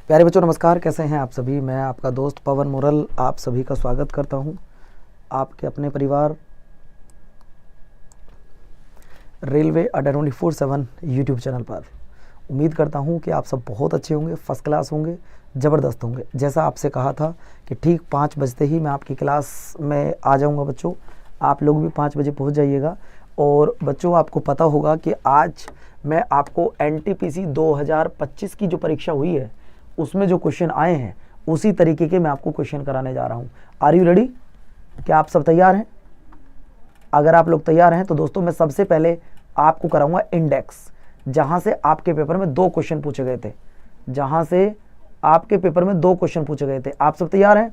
प्यारे बच्चों नमस्कार, कैसे हैं आप सभी। मैं आपका दोस्त पवन मुरल आप सभी का स्वागत करता हूं आपके अपने परिवार रेलवे अड्डा 24/7 यूट्यूब चैनल पर। उम्मीद करता हूं कि आप सब बहुत अच्छे होंगे, फर्स्ट क्लास होंगे, ज़बरदस्त होंगे। जैसा आपसे कहा था कि ठीक 5 बजते ही मैं आपकी क्लास में आ जाऊंगा बच्चों, आप लोग भी 5 बजे पहुंच जाइएगा। और बच्चों आपको पता होगा कि आज मैं आपको NTPC 2025 की जो परीक्षा हुई है उसमें जो क्वेश्चन आए हैं उसी तरीके के मैं आपको क्वेश्चन कराने जा रहा हूं। Are you ready? क्या आप सब तैयार हैं? अगर आप लोग तैयार हैं तो दोस्तों मैं सबसे पहले आपको कराऊंगा इंडेक्स, जहां से आपके पेपर में 2 क्वेश्चन पूछे गए थे। आप सब तैयार हैं?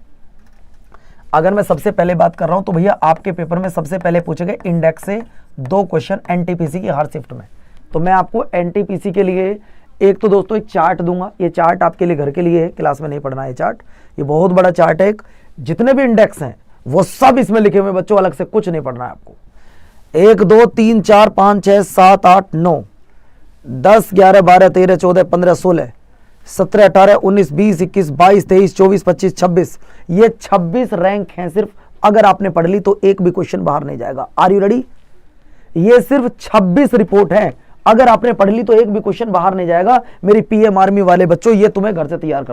अगर मैं सबसे पहले बात कर रहा हूं तो भैया आपके पेपर में सबसे पहले पूछे गए इंडेक्स से 2 क्वेश्चन NTPC की हर शिफ्ट में। तो मैं आपको NTPC के लिए एक तो दोस्तों एक चार्ट दूंगा। ये चार्ट आपके लिए घर के लिए है, क्लास में नहीं पढ़ना है। चार्ट ये बहुत बड़ा चार्ट है। जितने भी इंडेक्स हैं वो सब इसमें लिखे हुए बच्चों, अलग से कुछ नहीं पढ़ना है आपको। 1 2 3 4 5 6 7 8 9 10 11 12 13 14 15 16 17 18 19 20 21 22 23 24 25 26 ये 26 रैंक हैं सिर्फ। अगर आपने पढ़ ली तो एक भी क्वेश्चन बाहर नहीं जाएगा। Are you ready? ये सिर्फ 26 रिपोर्ट है। अगर आपने पढ़ ली तो एक भी क्वेश्चन बाहर नहीं जाएगा। मेरी PM आर्मी वाले बच्चों, ये तुम्हें घर से तैयार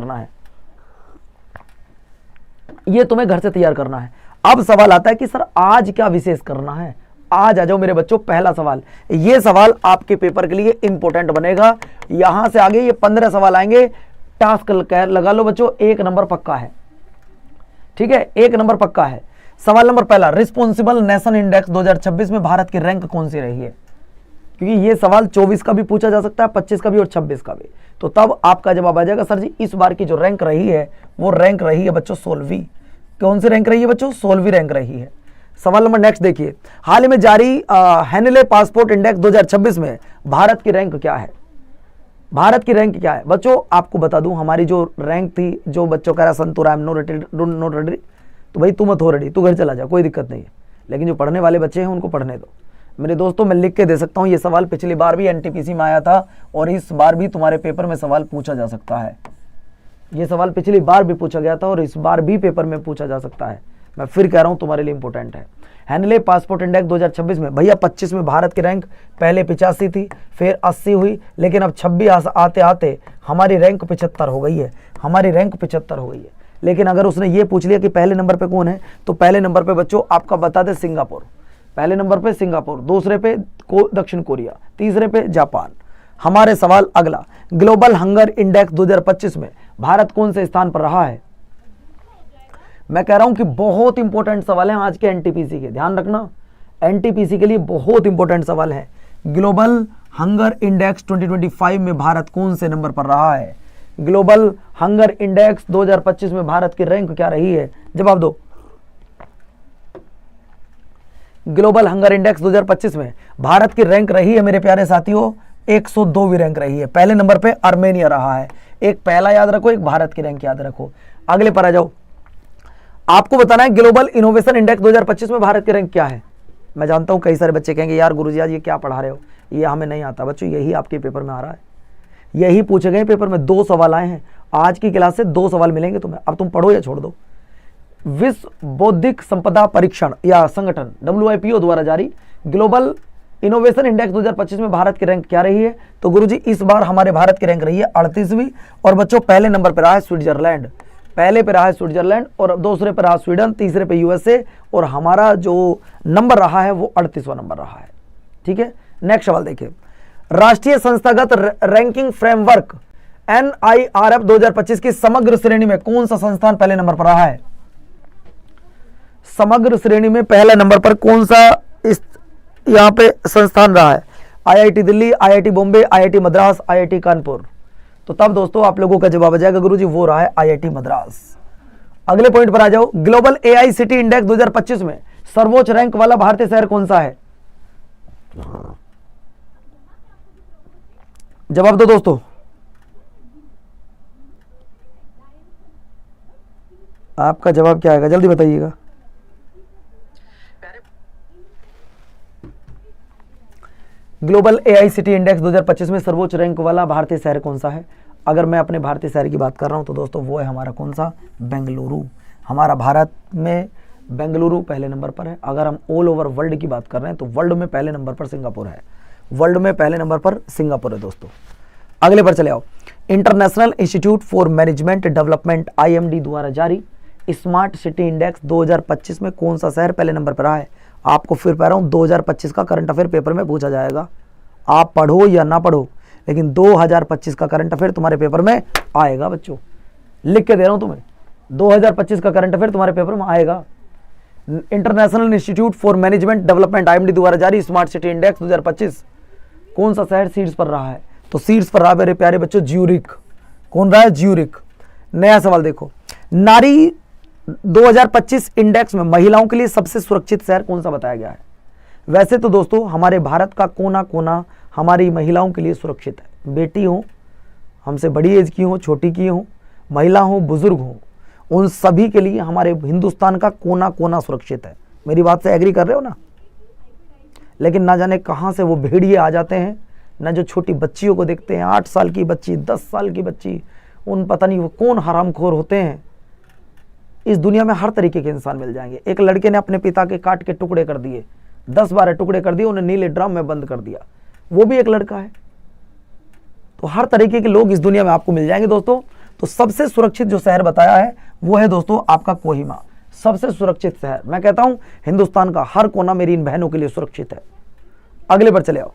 करना है, अब सवाल आता है कि सर आज क्या विशेष करना है। आज आ जाओ मेरे बच्चों। पहला सवाल, ये सवाल आपके पेपर के लिए इंपॉर्टेंट बनेगा। यहां से आगे ये 15 सवाल आएंगे। टास्क लगा लो बच्चों, 1 नंबर पक्का है। ठीक है, 1 नंबर पक्का है। सवाल नंबर पहला, रिस्पॉन्सिबल नेशन इंडेक्स 2026 में भारत की रैंक कौन सी रही है? क्योंकि ये सवाल 24 का भी पूछा जा सकता है, 25 का भी और 26 का भी। तो तब आपका जवाब आ जाएगा, सर जी इस बार की जो रैंक रही है वो रैंक रही है बच्चों 16वीं। कौन सी रैंक रही है बच्चों? 16वीं रैंक रही है। सवाल नंबर नेक्स्ट देखिए, हाल ही में जारी हेनले पासपोर्ट इंडेक्स 2026 में भारत की रैंक क्या है? भारत की रैंक क्या है बच्चों? आपको बता दूं, हमारी जो रैंक थी, जो बच्चों कह रहा santoor I am not ready, तो भाई तू मत हो रेडी, तू घर चला जा, कोई दिक्कत नहीं है। लेकिन जो पढ़ने वाले बच्चे हैं उनको पढ़ने दो मेरे दोस्तों। मैं लिख के दे सकता हूं, ये सवाल पिछली बार भी NTPC में आया था और इस बार भी तुम्हारे पेपर में सवाल पूछा जा सकता है। ये सवाल पिछली बार भी पूछा गया था और इस बार भी पेपर में पूछा जा सकता है। मैं फिर कह रहा हूं तुम्हारे लिए इंपॉर्टेंट है। हेनले पासपोर्ट इंडेक्स 2026 में भैया 25 में भारत की रैंक पहले 85 थी, फिर 80 हुई, लेकिन अब 26 आते आते हमारी रैंक 75 हो गई है। लेकिन अगर उसने ये पूछ लिया कि पहले नंबर पे कौन है, तो पहले नंबर पे बच्चों आपका बता दे सिंगापुर। पहले नंबर पे सिंगापुर, दूसरे पे दक्षिण कोरिया, तीसरे पे जापान। हमारे सवाल अगला, ग्लोबल हंगर इंडेक्स 2025 में भारत कौन से स्थान पर रहा है? मैं कह रहा हूं कि बहुत इंपॉर्टेंट सवाल है आज के NTPC के, ध्यान रखना। NTPC के लिए बहुत इंपॉर्टेंट सवाल है। ग्लोबल हंगर इंडेक्स 2025 में भारत कौन से नंबर पर रहा है? ग्लोबल हंगर इंडेक्स 2025 में भारत की रैंक क्या रही है? जवाब दो। ग्लोबल हंगर इंडेक्स 2025 में भारत की रैंक रही है मेरे प्यारे साथियों 102वीं रैंक रही है। पहले नंबर पे आर्मेनिया रहा है। एक पहला याद रखो, एक भारत की रैंक याद रखो। अगले पर आ जाओ, आपको बताना है ग्लोबल इनोवेशन इंडेक्स 2025 में भारत की रैंक क्या है। मैं जानता हूं कई सारे बच्चे कहेंगे यार गुरुजी आज ये क्या पढ़ा रहे हो, ये हमें नहीं आता। बच्चों यही आपके पेपर में आ रहा है, यही पूछे गए पेपर में। 2 सवाल आए हैं आज की क्लास से, 2 सवाल मिलेंगे तुम्हें। अब तुम पढ़ो या छोड़ दो। विश्व बौद्धिक संपदा परीक्षण या संगठन WIPO द्वारा जारी ग्लोबल इनोवेशन इंडेक्स 2025 में भारत की रैंक क्या रही है? तो गुरुजी इस बार हमारे भारत की रैंक रही है 38वीं। और बच्चों पहले नंबर पर रहा है स्विट्जरलैंड, और दूसरे पर रहा स्वीडन, तीसरे पे USA, और हमारा जो नंबर रहा है वो 38वां नंबर रहा है। ठीक है, नेक्स्ट सवाल देखिए, राष्ट्रीय संस्थागत रैंकिंग फ्रेमवर्क NIRF 2025 की समग्र श्रेणी में कौन सा संस्थान पहले नंबर पर रहा है? समग्र श्रेणी में पहले नंबर पर कौन सा इस यहां पे संस्थान रहा है? IIT Delhi, IIT Bombay, IIT Madras, IIT Kanpur. तो तब दोस्तों आप लोगों का जवाब आ जाएगा गुरुजी वो रहा है IIT मद्रास। अगले पॉइंट पर आ जाओ, ग्लोबल AICT इंडेक्स 2025 में सर्वोच्च रैंक वाला भारतीय शहर कौन सा है? जवाब दो दोस्तों। आपका जवाब क्या आएगा जल्दी बताइएगा। ग्लोबल AICT इंडेक्स 2025 में सर्वोच्च रैंक वाला भारतीय शहर कौन सा है? अगर मैं अपने भारतीय शहर की बात कर रहा हूँ तो दोस्तों वो है हमारा कौन सा, बेंगलुरु। हमारा भारत में बेंगलुरु पहले नंबर पर है। अगर हम ऑल ओवर वर्ल्ड की बात कर रहे हैं तो वर्ल्ड में पहले नंबर पर सिंगापुर है, वर्ल्ड में पहले नंबर पर सिंगापुर है दोस्तों। अगले पर चले आओ, international institute for management development IMD द्वारा जारी स्मार्ट सिटी इंडेक्स 2025 में कौन सा शहर पहले नंबर पर रहा है। आपको फिर कह रहा हूँ 2025 का करंट अफेयर पेपर में पूछा जाएगा, आप पढ़ो या ना पढ़ो, लेकिन 2025 का करंट अफेयर तुम्हारे पेपर में आएगा बच्चों, लिख के दे रहा हूं तुम्हें, 2025 का करंट अफेयर तुम्हारे पेपर में आएगा। International institute for management development IMD द्वारा जारी स्मार्ट सिटी इंडेक्स 2025 कौन सा शहर सीट्स पर रहा है, तो सीट्स पर रहा मेरे प्यारे बच्चों ज्यूरिक। कौन रहा है, ज्यूरिक। नया सवाल देखो, नारी 2025 इंडेक्स में महिलाओं के लिए सबसे सुरक्षित शहर कौन सा बताया गया है। वैसे तो दोस्तों हमारे भारत का कोना कोना हमारी महिलाओं के लिए सुरक्षित है, बेटी हो, हमसे बड़ी एज की हो, छोटी की हो, महिला हो, बुजुर्ग हो, उन सभी के लिए हमारे हिंदुस्तान का कोना कोना सुरक्षित है। मेरी बात से एग्री कर रहे हो ना। लेकिन ना जाने कहां से वो भेड़िए आ जाते हैं, ना जो छोटी बच्चियों को देखते हैं, 8 साल की बच्ची, 10 साल की बच्ची, उन पता नहीं वो कौन हरामखोर होते हैं। इस दुनिया में हर तरीके के इंसान मिल जाएंगे। एक लड़के ने अपने पिता के काट के टुकड़े कर दिए, 10-12 टुकड़े कर दिए, उन्हें नीले ड्रम में बंद कर दिया, वो भी एक लड़का है। तो हर तरीके के लोग इस दुनिया में आपको मिल जाएंगे दोस्तों। तो सबसे सुरक्षित जो शहर बताया है वो है दोस्तों आपका कोहिमा, सबसे सुरक्षित शहर। मैं कहता हूं हिंदुस्तान का हर कोना मेरी इन बहनों के लिए सुरक्षित है। अगले पर चले आओ,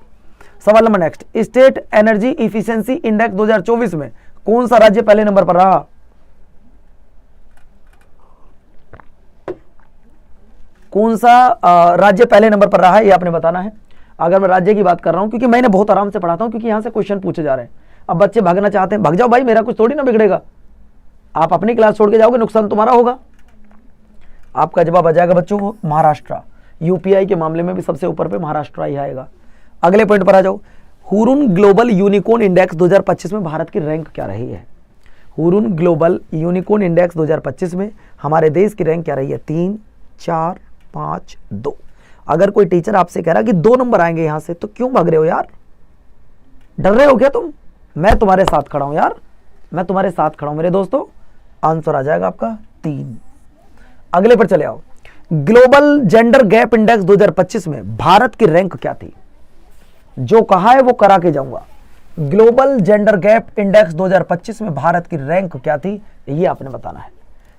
सवाल number next, state energy efficiency index 2024 में कौन सा राज्य पहले नंबर पर रहा। कौन सा राज्य पहले नंबर पर रहा है, ये आपने बताना है। अगर मैं राज्य की बात कर रहा हूं, क्योंकि मैंने बहुत आराम से पढ़ाता हूं, क्योंकि यहां से क्वेश्चन पूछे जा रहे हैं। अब बच्चे भागना चाहते हैं, भाग जाओ भाई, मेरा कुछ थोड़ी ना बिगड़ेगा। आप अपनी क्लास छोड़ के जाओगे, नुकसान तुम्हारा होगा। आपका जवाब आ जाएगा बच्चों महाराष्ट्र। UPI के मामले में भी सबसे ऊपर पे महाराष्ट्र ही आएगा। अगले पॉइंट पर आ जाओ, हुरुन ग्लोबल यूनिकॉर्न इंडेक्स 2025 में भारत की रैंक क्या रही है। हुरुन ग्लोबल यूनिकॉर्न इंडेक्स 2025 में हमारे देश की रैंक क्या रही है, 3, 4, 5, 2। अगर कोई टीचर आपसे कह रहा कि 2 नंबर आएंगे यहां से, तो क्यों भाग रहे हो यार, डर रहे हो क्या तुम। मैं तुम्हारे साथ खड़ा हूं यार, मैं तुम्हारे साथ खड़ा हूं मेरे दोस्तों। आंसर आ जाएगा आपका 3। अगले पर चले आओ, ग्लोबल जेंडर गैप इंडेक्स 2025 में भारत की रैंक क्या थी। जो कहा है वो करा के जाऊंगा। ग्लोबल जेंडर गैप इंडेक्स 2025 में भारत की रैंक क्या थी, ये आपने बताना है।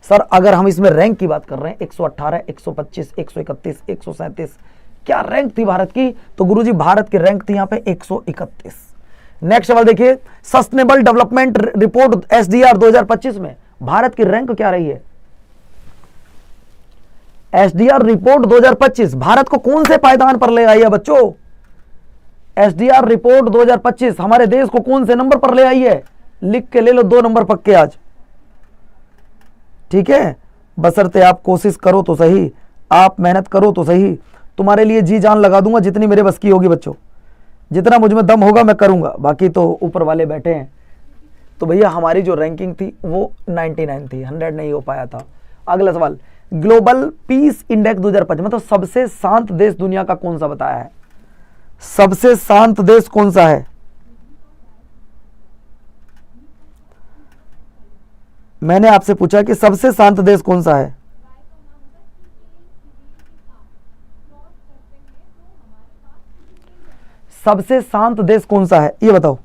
सर अगर हम इसमें रैंक की बात कर रहे हैं 118, 125, 131, 137, क्या रैंक थी भारत की, तो गुरुजी भारत की रैंक थी यहां पे 131। नेक्स्ट सवाल देखिए, सस्टेनेबल डेवलपमेंट रिपोर्ट SDR 2025 में भारत की रैंक क्या रही है। SDR रिपोर्ट 2025 भारत को कौन से पायदान पर ले आई है बच्चों। SDR रिपोर्ट 2025 हमारे देश को कौन से नंबर पर ले आई है, लिख के ले लो, 2 नंबर पक्के आज, ठीक है। बशर्ते आप कोशिश करो तो सही, आप मेहनत करो तो सही, तुम्हारे लिए जी जान लगा दूंगा जितनी मेरे बस की होगी बच्चों, जितना मुझ में दम होगा मैं करूंगा, बाकी तो ऊपर वाले बैठे हैं। तो भैया हमारी जो रैंकिंग थी वो 99 थी, 100 नहीं हो पाया था। अगला सवाल, ग्लोबल पीस इंडेक्स 2025 मतलब सबसे शांत देश दुनिया का कौन सा बताया है। सबसे शांत देश कौन सा है, मैंने आपसे पूछा कि सबसे शांत देश कौन सा है। सबसे शांत देश कौन सा है ये बताओ।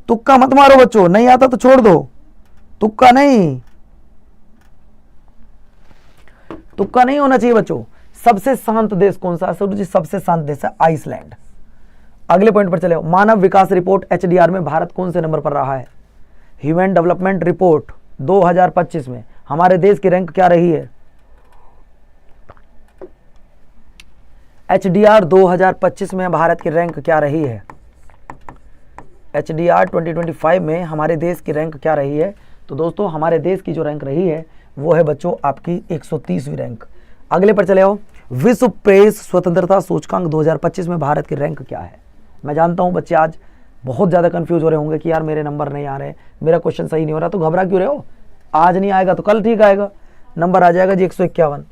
तुक्का मत मारो बच्चों, नहीं आता तो छोड़ दो, तुक्का नहीं, तुक्का नहीं होना चाहिए बच्चों। सबसे शांत देश कौन सा है, सर जी सबसे शांत देश है आइसलैंड। अगले पॉइंट पर चले, मानव विकास रिपोर्ट HDR में भारत कौन से नंबर पर रहा है। ह्यूमन डेवलपमेंट रिपोर्ट 2025 में हमारे देश की रैंक क्या रही है। HDR 2025 में भारत की रैंक क्या रही है। HDR 2025 में हमारे देश की रैंक क्या रही है, तो दोस्तों हमारे देश की जो रैंक रही है वो है बच्चों आपकी 130वीं रैंक। अगले पर चले आओ, विश्व प्रेस स्वतंत्रता सूचकांक 2025 में भारत की रैंक क्या है। मैं जानता हूं बच्चे आज बहुत ज़्यादा कंफ्यूज हो रहे होंगे कि यार मेरे नंबर नहीं आ रहे, मेरा क्वेश्चन सही नहीं हो रहा, तो घबरा क्यों रहे हो, आज नहीं आएगा तो कल ठीक आएगा, नंबर आ जाएगा जी 151।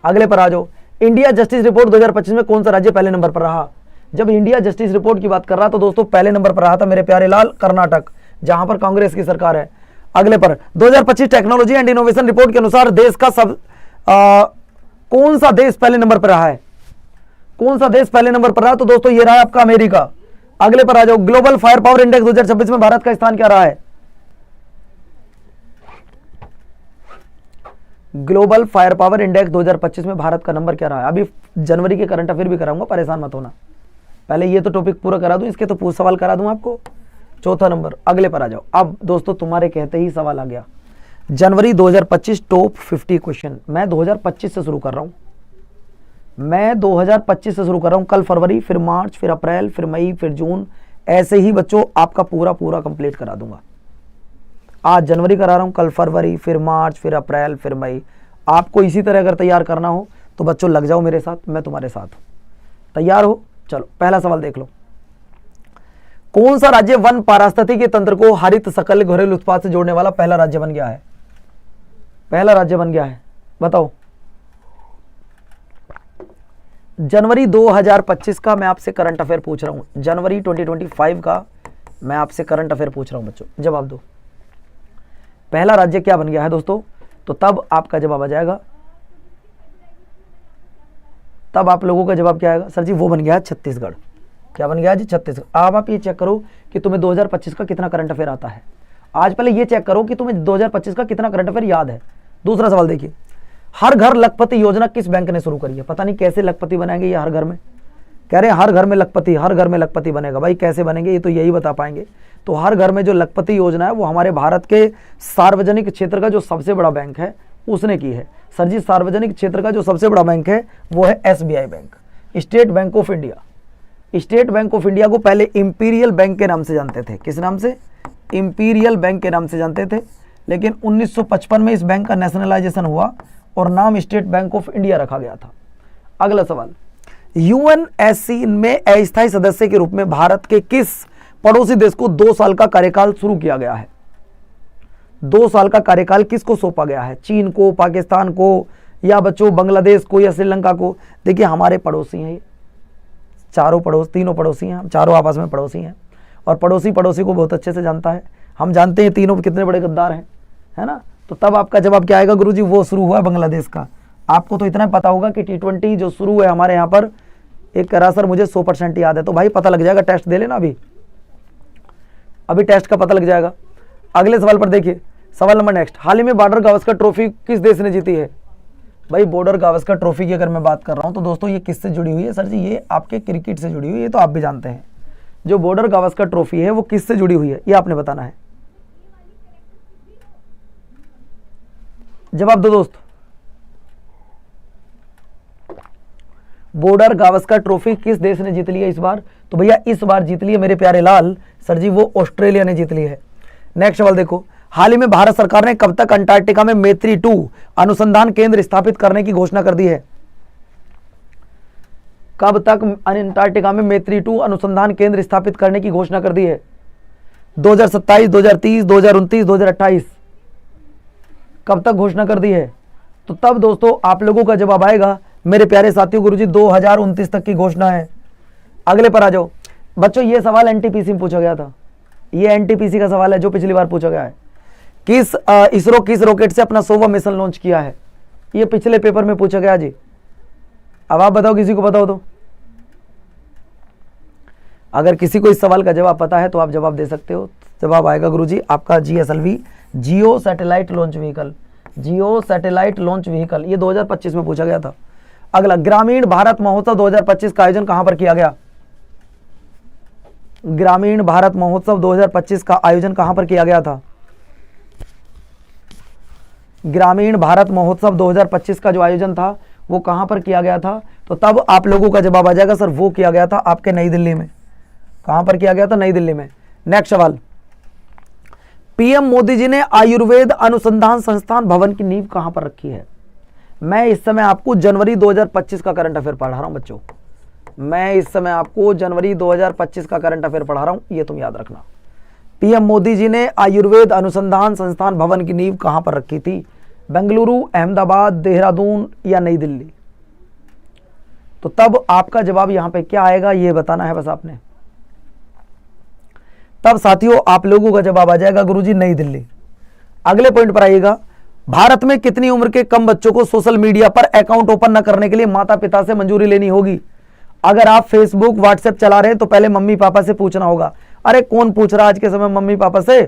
अगले पर आ जाओ, इंडिया जस्टिस रिपोर्ट 2025 में कौन सा राज्य पहले नंबर पर रहा। जब इंडिया जस्टिस रिपोर्ट की बात कर रहा तो दोस्तों पहले नंबर पर रहा था मेरे प्यारे लाल कर्नाटक, जहां पर कांग्रेस की सरकार है। अगले पर 2025 टेक्नोलॉजी एंड इनोवेशन रिपोर्ट के अनुसार देश का कौन सा देश पहले नंबर पर रहा है? कौन सा देश पहले नंबर पर रहा? तो दोस्तों ये रहा है आपका अमेरिका। अगले पर आ जाओ, ग्लोबल फायर पावर इंडेक्स 2026 में भारत का स्थान क्या रहा है? ग्लोबल फायर पावर इंडेक्स 2025 में भारत का नंबर क्या रहा है? अभी जनवरी के करंट अफेयर भी कराऊंगा, परेशान मत होना, पहले ये तो टॉपिक पूरा करा दूं, इसके तो पूरा सवाल करा दूं आपको। चौथा नंबर, अगले पर आ जाओ। अब दोस्तों तुम्हारे कहते ही सवाल आ गया, जनवरी 2025 टॉप 50 क्वेश्चन। मैं 2025 से शुरू कर रहा हूं, मैं 2025 से शुरू कर रहा हूं। कल फरवरी, फिर मार्च, फिर अप्रैल, फिर मई, फिर जून, ऐसे ही बच्चों आपका पूरा पूरा कंप्लीट करा दूंगा। आज जनवरी करा रहा हूं, कल फरवरी, फिर मार्च, फिर अप्रैल, फिर मई। आपको इसी तरह अगर तैयार करना हो तो बच्चों लग जाओ मेरे साथ, मैं तुम्हारे साथ हूं। तैयार हो? चलो पहला सवाल देख लो। कौन सा राज्य वन पारिस्थितिकी तंत्र को हरित सकल घरेलू उत्पाद से जोड़ने वाला पहला राज्य बन गया है? पहला राज्य बन गया है, बताओ। जनवरी 2025 का मैं आपसे करंट अफेयर पूछ रहा हूं, जनवरी 2025 का मैं आपसे करंट अफेयर पूछ रहा हूं बच्चों, जवाब दो। पहला राज्य क्या बन गया है दोस्तों? तो तब आपका जवाब आ जाएगा, तब आप लोगों का जवाब क्या आएगा? सर जी वो बन गया है छत्तीसगढ़। क्या बन गया जी? छत्तीसगढ़। अब आप ये चेक करो कि तुम्हें 2025 का कितना करंट अफेयर आता है। आज पहले ये चेक करो कि तुम्हें 2025 का कितना करंट अफेयर याद है। दूसरा सवाल देखिए, हर घर लखपति योजना किस बैंक ने शुरू करी है? पता नहीं कैसे लखपति बनाएंगे ये हर घर में, कह रहे हैं हर घर में लखपति, हर घर में लखपति बनेगा। भाई कैसे बनेंगे ये तो यही बता पाएंगे। तो हर घर में जो लखपति योजना है वो हमारे भारत के सार्वजनिक क्षेत्र का जो सबसे बड़ा बैंक है उसने की है। सर जी सार्वजनिक क्षेत्र का जो सबसे बड़ा बैंक है वो है SBI bank, state bank of India. State bank of India को पहले इंपीरियल बैंक के नाम से जानते थे। किस नाम से? इंपीरियल बैंक के नाम से जानते थे, लेकिन 1955 में इस बैंक का नेशनलाइजेशन हुआ और नाम स्टेट बैंक ऑफ इंडिया रखा गया था। अगला सवाल, UNSC में अस्थायी सदस्य के रूप में भारत के किस पड़ोसी देश को 2 साल का कार्यकाल शुरू किया गया है? 2 साल का कार्यकाल किसको सौंपा गया है? चीन को, पाकिस्तान को, या बच्चों बांग्लादेश को, या श्रीलंका को? देखिए हमारे पड़ोसी हैं ये चारों तीनों पड़ोसी हैं, हम चारों आपस में पड़ोसी हैं और पड़ोसी पड़ोसी को बहुत अच्छे से जानता है। हम जानते हैं तीनों कितने बड़े गद्दार हैं, है ना? तो तब आपका जवाब क्या आएगा गुरुजी? वो शुरू हुआ बांग्लादेश का। आपको तो इतना पता होगा कि T20 जो शुरू है हमारे यहाँ पर, एक करा सर मुझे 100% याद है, तो भाई पता लग जाएगा, टेस्ट दे लेना अभी टेस्ट का पता लग जाएगा। अगले सवाल पर देखिए, सवाल नंबर नेक्स्ट, हाल ही में बॉर्डर गावस्कर ट्रॉफी किस देश ने जीती है? भाई बॉर्डर गावस्कर ट्रॉफी की अगर मैं बात कर रहा हूं तो दोस्तों ये किससे जुड़ी हुई है? सर जी ये आपके क्रिकेट से जुड़ी हुई है, ये तो आप भी जानते हैं। जो बॉर्डर गावस्कर ट्रॉफी है वो किससे जुड़ी हुई है, ये आपने बताना है। जवाब दो दोस्त। बॉर्डर गावस्कर ट्रॉफी किस देश ने जीत ली है इस बार? तो भैया इस बार जीत ली है मेरे प्यारे लाल, सर जी वो ऑस्ट्रेलिया ने जीत ली है। नेक्स्ट सवाल देखो, हाल ही में भारत सरकार ने कब तक अंटार्कटिका में मैत्री 2 अनुसंधान केंद्र स्थापित करने की घोषणा कर दी है? कब तक अंटार्कटिका में मैत्री 2 अनुसंधान केंद्र स्थापित करने की घोषणा कर दी है? 2027, 2030, 2029, 2028? कब तक घोषणा कर दी है? तो तब दोस्तों आप लोगों का जवाब आएगा मेरे प्यारे साथियों गुरुजी 2029 तक की घोषणा है। अगले पर आ जाओ बच्चों, ये सवाल NTPC में पूछा गया था, ये NTPC का सवाल है जो पिछली बार पूछा गया है। इसरो किस रॉकेट से अपना 100वां मिशन लॉन्च किया है? ये पिछले पेपर में पूछा गया जी। अब आप बताओ, किसी को बताओ तो। अगर किसी को इस सवाल का जवाब पता है तो आप जवाब दे सकते हो। जवाब आएगा गुरुजी आपका GSLV, जियो सैटेलाइट लॉन्च व्हीकल। जियो सैटेलाइट लॉन्च व्हीकल, ये 2025 में पूछा गया था। अगला, ग्रामीण भारत महोत्सव 2025 का आयोजन कहां पर किया गया? ग्रामीण भारत महोत्सव 2025 का आयोजन कहां पर किया गया था? ग्रामीण भारत महोत्सव 2025 का जो आयोजन था वो कहां पर किया गया था? तो तब आप लोगों का जवाब आ जाएगा सर वो किया गया था आपके नई दिल्ली में। कहां पर किया गया था? नई दिल्ली में। नेक्स्ट सवाल, PM मोदी जी ने आयुर्वेद अनुसंधान संस्थान भवन की नींव कहां पर रखी है? मैं इस समय आपको जनवरी 2025 का करंट अफेयर पढ़ा रहा हूं बच्चों, मैं इस समय आपको जनवरी 2025 का करंट अफेयर पढ़ा रहा हूं, ये तुम याद रखना। PM मोदी जी ने आयुर्वेद अनुसंधान संस्थान भवन की नींव कहां पर रखी थी? बेंगलुरु, अहमदाबाद, देहरादून या नई दिल्ली? तो तब आपका जवाब यहां पे क्या आएगा ये बताना है बस आपने। तब साथियों आप लोगों का जवाब आ जाएगा गुरुजी नई दिल्ली। अगले पॉइंट पर आइएगा, भारत में कितनी उम्र के कम बच्चों को सोशल मीडिया पर अकाउंट ओपन न करने के लिए माता पिता से मंजूरी लेनी होगी? अगर आप फेसबुक व्हाट्सएप चला रहे हैं तो पहले मम्मी पापा से पूछना होगा। अरे कौन पूछ रहा आज के समय मम्मी पापा से?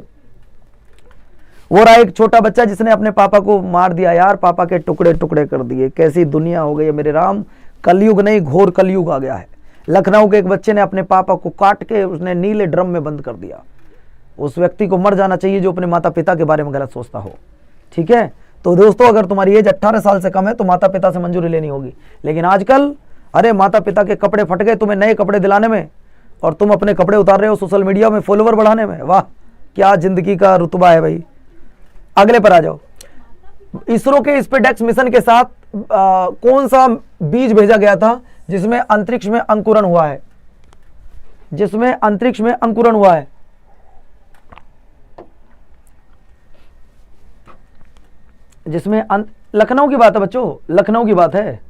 वो रहा एक छोटा बच्चा जिसने अपने पापा को मार दिया यार, पापा के टुकड़े टुकड़े कर दिए। कैसी दुनिया हो गई है मेरे राम, कलयुग नहीं घोर कलयुग आ गया है। लखनऊ के एक बच्चे ने अपने पापा को काट के उसने नीले ड्रम में बंद कर दिया। उस व्यक्ति को मर जाना चाहिए जो अपने माता पिता के बारे में गलत सोचता हो। ठीक है, तो दोस्तों अगर तुम्हारी एज 18 साल से कम है तो माता पिता से मंजूरी लेनी होगी। लेकिन आजकल अरे माता पिता के कपड़े फट गए तुम्हें नए कपड़े दिलाने में, और तुम अपने कपड़े उतार रहे हो सोशल मीडिया में फॉलोवर बढ़ाने में। वाह, क्या जिंदगी का रुतबा है भाई। अगले पर आ जाओ, इसरो के स्पेसएक्स मिशन के साथ कौन सा बीज भेजा गया था जिसमें अंतरिक्ष में अंकुरण हुआ है? जिसमें अंतरिक्ष में अंकुरण हुआ है, जिसमें लखनऊ की बात है बच्चों, लखनऊ की बात है।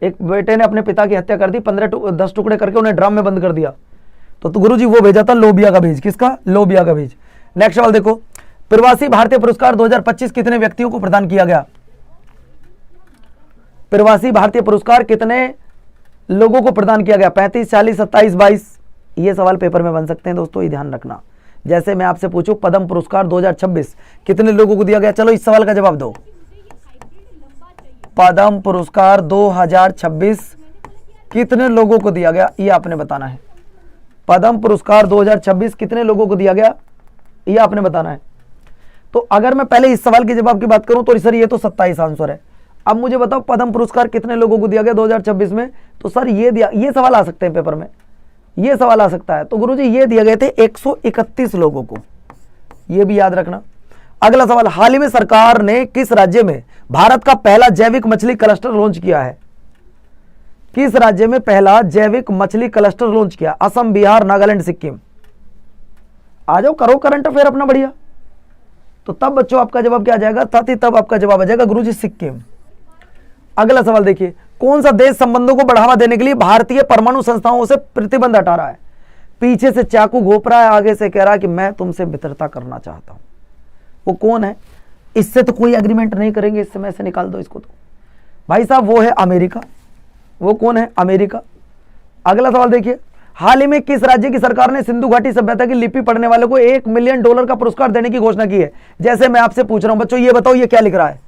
एक बेटे ने अपने पिता की हत्या कर दी, 10 टुकड़े करके उन्हें ड्रम में बंद कर दिया। तो गुरुजी वो भेजा था लोबिया का बीज। किसका? लोबिया का बीज। नेक्स्ट सवाल देखो, प्रवासी भारतीय पुरस्कार 2025 कितने व्यक्तियों को प्रदान किया गया? प्रवासी भारतीय पुरस्कार कितने लोगों को प्रदान किया गया? 35, 40, 27, 22? ये सवाल पेपर में बन सकते हैं दोस्तों, ये ध्यान रखना। जैसे मैं आपसे पूछूं पद्म पुरस्कार 2026 कितने लोगों को दिया गया? चलो इस सवाल का जवाब दो। पद्म पुरस्कार 2026 कितने लोगों को दिया गया, ये आपने बताना है। पद्म पुरस्कार 2026 कितने लोगों को दिया गया, ये आपने बताना है। तो अगर मैं पहले इस सवाल के जवाब की बात करूं तो सर ये तो 27 आंसर है। अब मुझे बताओ पद्म पुरस्कार कितने लोगों को दिया गया 2026 में? तो सर ये दिया, ये सवाल आ सकते हैं पेपर में, ये सवाल आ सकता है। तो गुरुजी ये दिए गए थे 131 लोगों को, ये भी याद रखना। अगला सवाल, हाल ही में सरकार ने किस राज्य में भारत का पहला जैविक मछली क्लस्टर लॉन्च किया है? किस राज्य में पहला जैविक मछली क्लस्टर लॉन्च किया? असम, बिहार, नागालैंड, सिक्किम? आ जाओ करो करंट अफेयर अपना बढ़िया। तो तब बच्चों आपका जवाब क्या आ जाएगा? तब आपका जवाब आ जाएगा गुरुजी सिक्किम। अगला सवाल देखिए, कौन सा देश संबंधों को बढ़ावा देने के लिए भारतीय परमाणु संस्थाओं से प्रतिबंध हटा रहा है? पीछे से चाकू घोंप रहा है, आगे से कह रहा है कि मैं तुमसे मित्रता करना चाहता हूं। वो कौन है? इससे तो कोई एग्रीमेंट नहीं करेंगे, इस समय से निकाल दो इसको। तो भाई साहब वो है अमेरिका। वो कौन है? अमेरिका। अगला सवाल देखिए, हाल ही में किस राज्य की सरकार ने सिंधु घाटी सभ्यता की लिपि पढ़ने वाले को $1 मिलियन का पुरस्कार देने की घोषणा की है? जैसे मैं आपसे पूछ रहा हूं बच्चों, ये बताओ ये क्या लिख रहा है?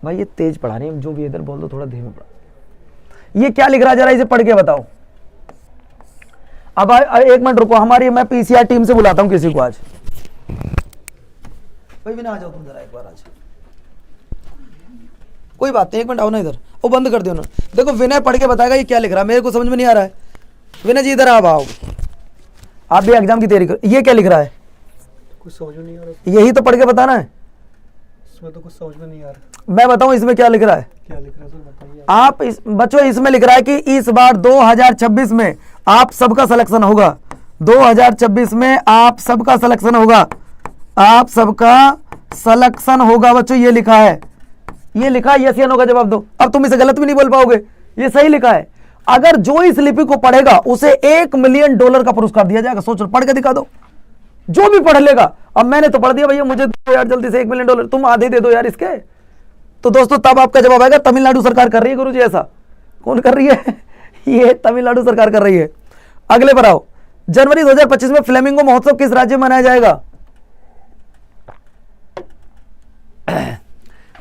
भाई ये तेज पढ़ा रही है, जो भी इधर बोल दो थोड़ा धीमे पढ़ा। ये क्या लिख रहा है जरा इसे पढ़ के बताओ। अब एक मिनट रुको, हमारी मैं पीसीआर टीम से बुलाता हूं किसी को आज। भाई विनय आ जाओ तुम जरा एक बार आज। कोई बात नहीं, एक मिनट आओ ना इधर। वो बंद कर दियो ना। देखो विनय पढ़ के बताएगा ये क्या लिख रहा है, मेरे को समझ में नहीं आ रहा है। विनय जी इधर आओ, आप भी एग्जाम की तैयारी करो। ये क्या लिख रहा है? कुछ समझ में नहीं आ रहा। यही तो पढ़ के बताना है। इसमें तो कुछ समझ में नहीं आ रहा। मैं बताऊं इसमें क्या लिख रहा है? क्या लिख रहा है सर बताइए। आप बच्चों इसमें लिख रहा है कि इस बार 2026 में आप सबका सिलेक्शन होगा। 2026 में आप सबका सिलेक्शन होगा। आप सबका सिलेक्शन होगा बच्चों, ये लिखा है। ये लिखा है, यस या नो का जवाब दो। अब तुम इसे गलत भी नहीं बोल पाओगे, ये सही लिखा है। अगर जो इस लिपि को पढ़ेगा उसे $1 मिलियन का पुरस्कार दिया जाएगा। सोचो, पढ़ के दिखा दो, जो भी पढ़ लेगा। अब मैंने तो पढ़ दिया भैया, मुझे दो यार जल्दी से $1 मिलियन, तुम आधे दे दो यार इसके। तो दोस्तों तब आपका जवाब आएगा तमिलनाडु सरकार कर रही है गुरुजी। ऐसा कौन कर रही है? ये तमिलनाडु सरकार कर रही है। अगले पर आओ, जनवरी 2025 में फ्लेमिंगो महोत्सव किस राज्य में मनाया जाएगा?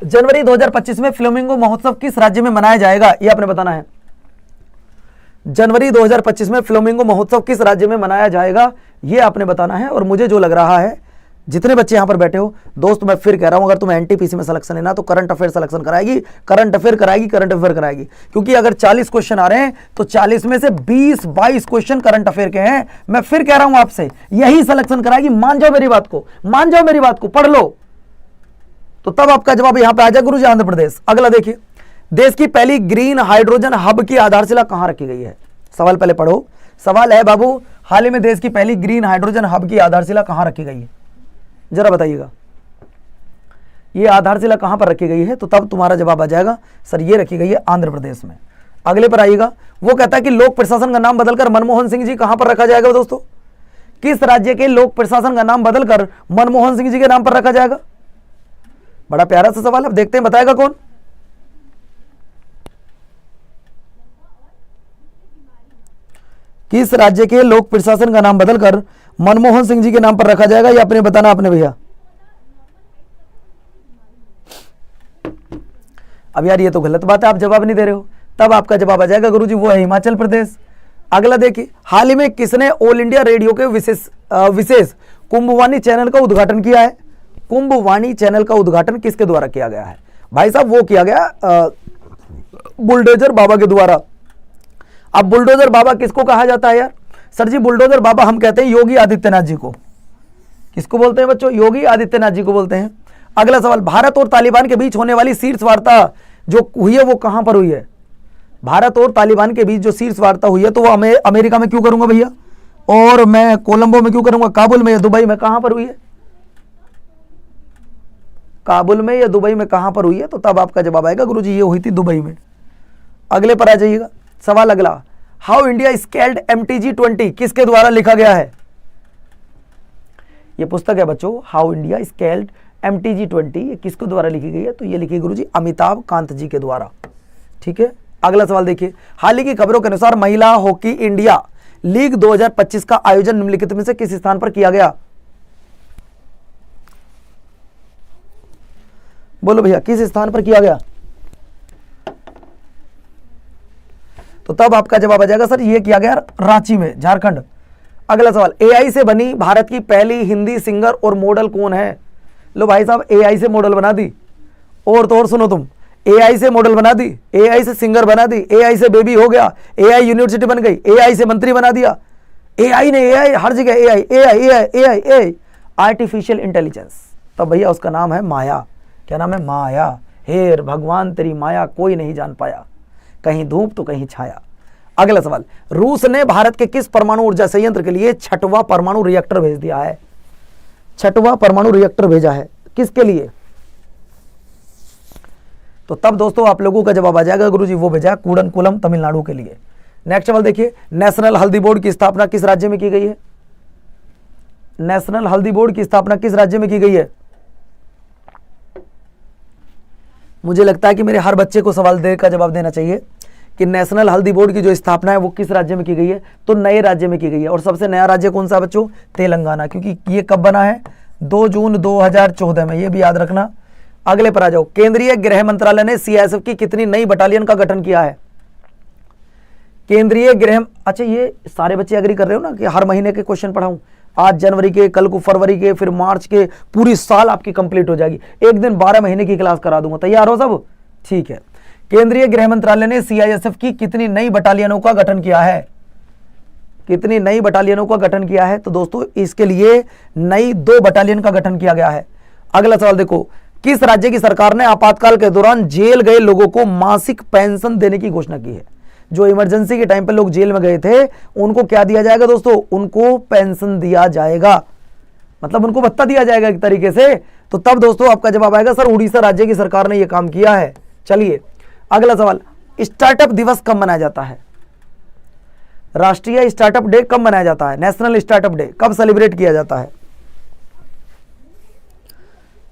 जनवरी 2025 में फ्लेमिंगो महोत्सव किस राज्य में मनाया जाएगा, ये आपने बताना है। जनवरी 2025 में फ्लेमिंगो महोत्सव किस राज्य में मनाया जाएगा, ये आपने बताना है। और मुझे जो लग रहा है, जितने बच्चे यहां पर बैठे हो दोस्त, मैं फिर कह रहा हूं, अगर तुम्हें एनटीपीसी में सिलेक्शन लेना तो करंट अफेयर सिलेक्शन कराएगी, करंट अफेयर कराएगी। क्योंकि अगर 40 क्वेश्चन आ रहे हैं तो 40 में से 20-22 क्वेश्चन करंट अफेयर के हैं। मैं फिर कह रहा हूं आपसे, यही सिलेक्शन कराएगी। मान जाओ मेरी बात को, पढ़ लो। तो तब आपका जवाब यहां पे आ जाए गुरुजी आंध्र प्रदेश। अगला देखिए, देश की पहली ग्रीन हाइड्रोजन हब की आधारशिला कहां रखी गई है? सवाल पहले पढ़ो। सवाल है बाबू, हाल ही में देश की पहली ग्रीन हाइड्रोजन हब की आधारशिला कहां रखी गई है? जरा बताइएगा, ये आधारशिला कहां पर रखी गई है? तो तब तुम्हारा जवाब आ जाएगा सर ये रखी गई है आंध्र प्रदेश में। अगले पर आइएगा, वो कहता है कि लोक प्रशासन का नाम बदलकर मनमोहन सिंह जी कहां पर रखा जाएगा दोस्तों? किस राज्य के लोक प्रशासन का नाम बदलकर मनमोहन सिंह जी के नाम पर रखा जाएगा? बड़ा प्यारा सा सवाल है, अब देखते हैं बताएगा कौन। किस राज्य के लोक प्रशासन का नाम बदलकर मनमोहन सिंह जी के नाम पर रखा जाएगा, ये आपने बताना अपने भैया। अब यार ये तो गलत बात है, आप जवाब नहीं दे रहे हो। तब आपका जवाब आ जाएगा गुरुजी, वो है हिमाचल प्रदेश। अगला देखिए, हाल ही में किसने ऑल इंडिया रेडियो के विशेष कुंभवाणी चैनल का उद्घाटन किया है? कुंभवाणी चैनल का उद्घाटन किसके द्वारा किया गया है भाई साहब? वो किया गया बुलडोजर बाबा के द्वारा। अब बुलडोजर बाबा किसको कहा जाता है यार? सर जी बुलडोजर बाबा हम कहते हैं योगी आदित्यनाथ जी को। किसको बोलते हैं बच्चों? योगी आदित्यनाथ जी को बोलते हैं। अगला सवाल, भारत और तालिबान के बीच होने वाली शीर्ष वार्ता जो हुई है वो कहां पर हुई है? भारत और तालिबान के बीच जो शीर्ष वार्ता हुई है तो वो अमेरिका में क्यों करूंगा भैया, और मैं कोलंबो में क्यों करूंगा, काबुल में या दुबई में, कहां पर हुई है? काबुल में या दुबई में, कहां पर हुई है? तो तब आपका जवाब आएगा गुरुजी ये हुई थी दुबई में। अगले पर आ जाइएगा, सवाल अगला, हाउ इंडिया स्केल्ड MTG-20 किसके द्वारा लिखा गया है? ये पुस्तक है बच्चों, हाउ इंडिया स्केल्ड MTG-20, ये किसके द्वारा लिखी गई है? तो ये लिखी गुरुजी अमिताभ कांत जी के द्वारा। ठीक है, अगला सवाल देखिए, हाल ही की खबरों के अनुसार महिला हॉकी इंडिया लीग 2025 का आयोजन निम्नलिखित में से किस स्थान पर किया गया? बोलो भैया, किस स्थान पर किया गया? तो तब आपका जवाब आ जाएगा सर ये किया गया रांची में, झारखंड। अगला सवाल, AI से बनी भारत की पहली हिंदी सिंगर और मॉडल कौन है? लो भाई साहब, AI से मॉडल बना दी, और तो और सुनो तुम, AI से मॉडल बना दी, AI से सिंगर बना दी, AI से बेबी हो गया, AI यूनिवर्सिटी बन गई, AI से मंत्री बना दिया, AI ने AI हर जगह AI आर्टिफिशियल इंटेलिजेंस। तब भैया उसका नाम है माया। क्या नाम है? माया। हेर भगवान तेरी माया कोई नहीं जान पाया, कहीं धूप तो कहीं छाया। अगला सवाल, रूस ने भारत के किस परमाणु ऊर्जा संयंत्र के लिए 6वां परमाणु रिएक्टर भेज दिया है? 6वां परमाणु रिएक्टर भेजा है किसके लिए? तो तब दोस्तों आप लोगों का जवाब आ जाएगा गुरुजी वो भेजा कूडनकुलम तमिलनाडु के लिए। नेक्स्ट सवाल देखिए, नेशनल हल्दी बोर्ड की स्थापना किस राज्य में की गई है? नेशनल हल्दी बोर्ड की स्थापना किस राज्य में की गई है? मुझे लगता है कि मेरे हर बच्चे को सवाल दे का जवाब देना चाहिए कि नेशनल हल्दी बोर्ड की जो स्थापना है वो किस राज्य में की गई है? तो नए राज्य में की गई है। और सबसे नया राज्य कौन सा बच्चों? तेलंगाना, क्योंकि ये कब बना है? 2 जून 2014 में, ये भी याद रखना। अगले पर आ जाओ, केंद्रीय गृह मंत्रालय ने CISF की कितनी नई बटालियन का गठन किया है? केंद्रीय गृह, अच्छा ये सारे बच्चे एग्री कर रहे हो ना कि हर महीने के क्वेश्चन पढ़ाऊं? आज जनवरी के, कल को फरवरी के, फिर मार्च के, पूरी साल आपकी कंप्लीट हो जाएगी। एक दिन 12 महीने की क्लास करा दूंगा, तैयार हो सब? ठीक है। केंद्रीय गृह मंत्रालय ने CISF की कितनी नई बटालियनों का गठन किया है? कितनी नई बटालियनों का गठन किया है? तो दोस्तों इसके लिए नई 2 बटालियन का गठन किया गया है। अगला सवाल देखो, किस राज्य की सरकार ने आपातकाल के दौरान जेल गए लोगों को मासिक पेंशन देने की घोषणा की है? जो इमरजेंसी के टाइम पे लोग जेल में गए थे उनको क्या दिया जाएगा दोस्तों? उनको पेंशन दिया जाएगा, मतलब उनको भत्ता दिया जाएगा एक तरीके से। तो तब दोस्तों आपका जवाब आएगा सर उड़ीसा राज्य की सरकार ने यह काम किया है। चलिए अगला सवाल, स्टार्टअप दिवस कब मनाया जाता है? राष्ट्रीय स्टार्टअप डे कब मनाया जाता है? नेशनल स्टार्टअप डे कब सेलिब्रेट किया जाता है?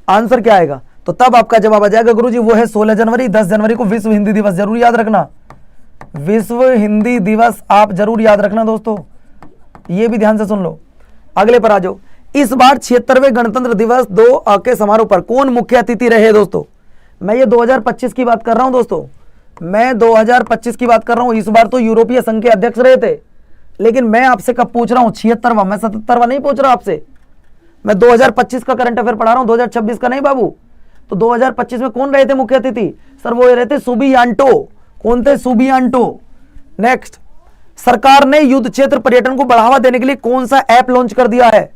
आंसर क्या आएगा? तो तब आपका जवाब आ जाएगा गुरुजी वो है 16 जनवरी। 10 जनवरी को विश्व हिंदी दिवस, जरूर याद रखना, विश्व हिंदी दिवस आप जरूर याद रखना दोस्तों, ये भी ध्यान से सुन लो। अगले पर आ जाओ, इस बार 76वें गणतंत्र दिवस 2 के समारोह पर कौन मुख्य अतिथि रहे दोस्तों? मैं ये 2025 की बात कर रहा हूं दोस्तों, मैं 2025 की बात कर रहा हूं। इस बार तो यूरोपीय संघ के अध्यक्ष रहे थे, लेकिन मैं आपसे कब पूछ रहा हूं? 76वां, मैं 77वां नहीं पूछ रहा आपसे, मैं 2025 का करंट अफेयर पढ़ा रहा हूं, 2026 का नहीं बाबू। तो 2025 में कौन रहे थे मुख्य अतिथि? सर वो रहे थे सुबियांटो। कौन थे? सुबियांटो। नेक्स्ट, सरकार ने युद्ध क्षेत्र पर्यटन को बढ़ावा देने के लिए कौन सा ऐप लॉन्च कर दिया है?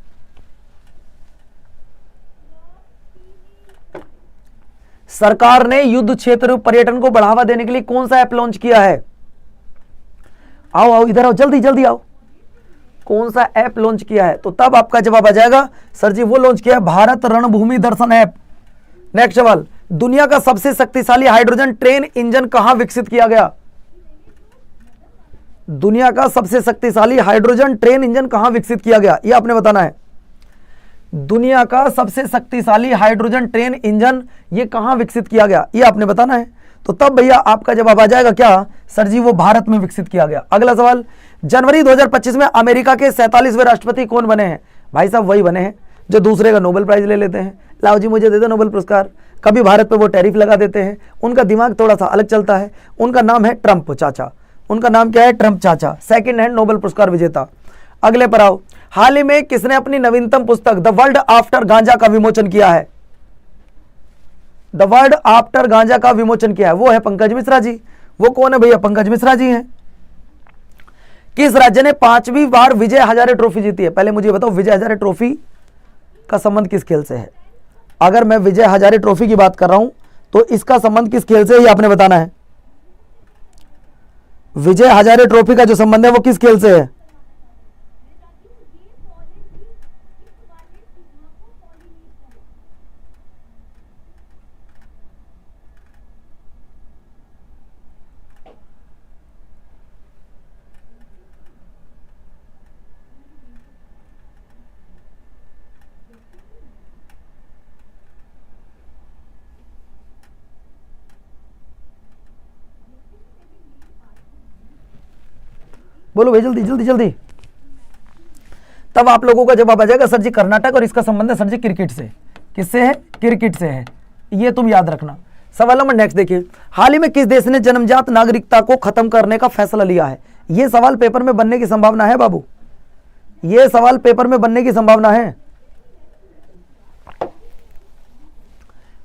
सरकार ने युद्ध क्षेत्र पर्यटन को बढ़ावा देने के लिए कौन सा ऐप लॉन्च किया है? आओ आओ इधर आओ, जल्दी जल्दी आओ, कौन सा ऐप लॉन्च किया है? तो तब आपका जवाब आ जाएगा सर जी वो लॉन्च किया है भारत रणभूमि दर्शन ऐप। नेक्स्ट सवाल, दुनिया का सबसे शक्तिशाली हाइड्रोजन ट्रेन इंजन कहां विकसित किया गया? दुनिया का सबसे शक्तिशाली हाइड्रोजन ट्रेन इंजन कहां विकसित किया गया, यह आपने बताना है। दुनिया का सबसे शक्तिशाली हाइड्रोजन ट्रेन इंजन ये कहां विकसित किया गया, ये आपने बताना है। तो तब भैया आपका जवाब आ जाएगा क्या, सर जी वो भारत में विकसित किया गया। अगला सवाल, जनवरी 2025 में अमेरिका के 47वें राष्ट्रपति कौन बने हैं? भाई साहब वही बने हैं जो दूसरे का नोबेल प्राइज ले लेते हैं, लाओ जी मुझे दे दो नोबेल पुरस्कार। कभी भारत पे वो टैरिफ लगा देते हैं, उनका दिमाग थोड़ा सा अलग चलता है। उनका नाम है ट्रंप चाचा। उनका नाम क्या है? ट्रंप चाचा, सेकंड हैंड नोबेल पुरस्कार विजेता। अगले पर आओ, हाल ही में किसने अपनी नवीनतम पुस्तक द वर्ल्ड आफ्टर गांजा का विमोचन किया है? द वर्ल्ड आफ्टर गांजा का विमोचन किया है, वो है पंकज मिश्रा जी। वो कौन है भैया? पंकज मिश्रा जी हैं। किस राज्य ने 5वीं बार विजय हजारे ट्रॉफी जीती है? पहले मुझे बताओ विजय हजारे ट्रॉफी का संबंध किस खेल से है? अगर मैं विजय हजारे ट्रॉफी की बात कर रहा हूं तो इसका संबंध किस खेल से है, ये आपने बताना है। विजय हजारे ट्रॉफी का जो संबंध है वो किस खेल से है? बोलो भाई जल्दी जल्दी जल्दी। तब आप लोगों का जवाब आ जाएगा सर जी कर्नाटक, और इसका संबंध है सर जी क्रिकेट से। किससे है? क्रिकेट से है, ये तुम याद रखना। सवाल नंबर नेक्स्ट देखिए, हाल ही में किस देश ने जन्मजात नागरिकता को खत्म करने का फैसला लिया है? ये सवाल पेपर में बनने की संभावना है बाबू, ये सवाल पेपर में बनने की संभावना है।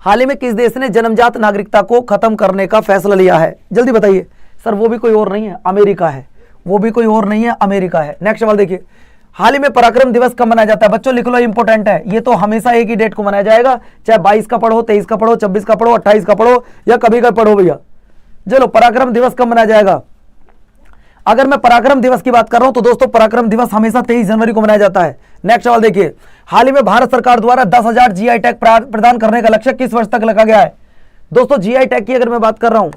हाल ही में किस देश ने जन्मजात नागरिकता को खत्म करने का फैसला लिया है? जल्दी बताइए। सर वो भी कोई और नहीं है, अमेरिका है। वो भी कोई और नहीं है, अमेरिका है। नेक्स्ट सवाल देखिए, हाल ही में पराक्रम दिवस कब मनाया जाता है? बच्चों लिख लो, इंपॉर्टेंट है। ये तो हमेशा एक ही डेट को मनाया जाएगा, चाहे 22 का पढ़ो, 23 का पढ़ो, 26 का पढ़ो, 28 का पढ़ो, या कभी का पढ़ो भैया। चलो पराक्रम दिवस कब मनाया जाएगा? अगर मैं पराक्रम दिवस की बात कर रहा हूं तो दोस्तों पराक्रम दिवस हमेशा 23 जनवरी को मनाया जाता है। नेक्स्ट सवाल देखिए, हाल ही में भारत सरकार द्वारा 10,000 जीआई टैग प्रदान करने का लक्ष्य किस वर्ष तक रखा गया है? दोस्तों जीआई टैग की अगर मैं बात कर रहा हूं,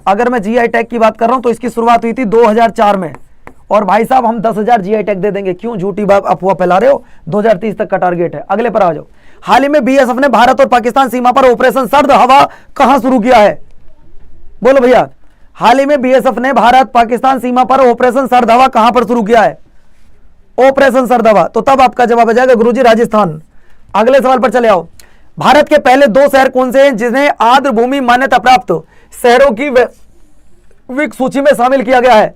अगर मैं जीआई टैग की बात कर रहा हूं तो इसकी शुरुआत हुई थी 2004 में, और भाई साहब हम 10,000 जीआई टैग दे देंगे। क्यों झूठी बात अफवाह फैला रहे हो? 2030 तक का टारगेट है। अगले पर आ जाओ, हाल ही में बीएसएफ ने भारत और पाकिस्तान सीमा पर ऑपरेशन सर्द हवा कहां शुरू किया है? बोलो भैया, हाल ही में बीएसएफ ने भारत पाकिस्तान सीमा पर ऑपरेशन सर्द हवा कहां पर शुरू किया है? ऑपरेशन सर्द हवा। तो तब आपका जवाब आ जाएगा गुरुजी राजस्थान। अगले सवाल पर चले आओ, भारत के पहले 2 शहर कौन से हैं जिन्हें आर्द्र भूमि मान्यता प्राप्त शहरों की वैश्विक सूची में शामिल किया गया है?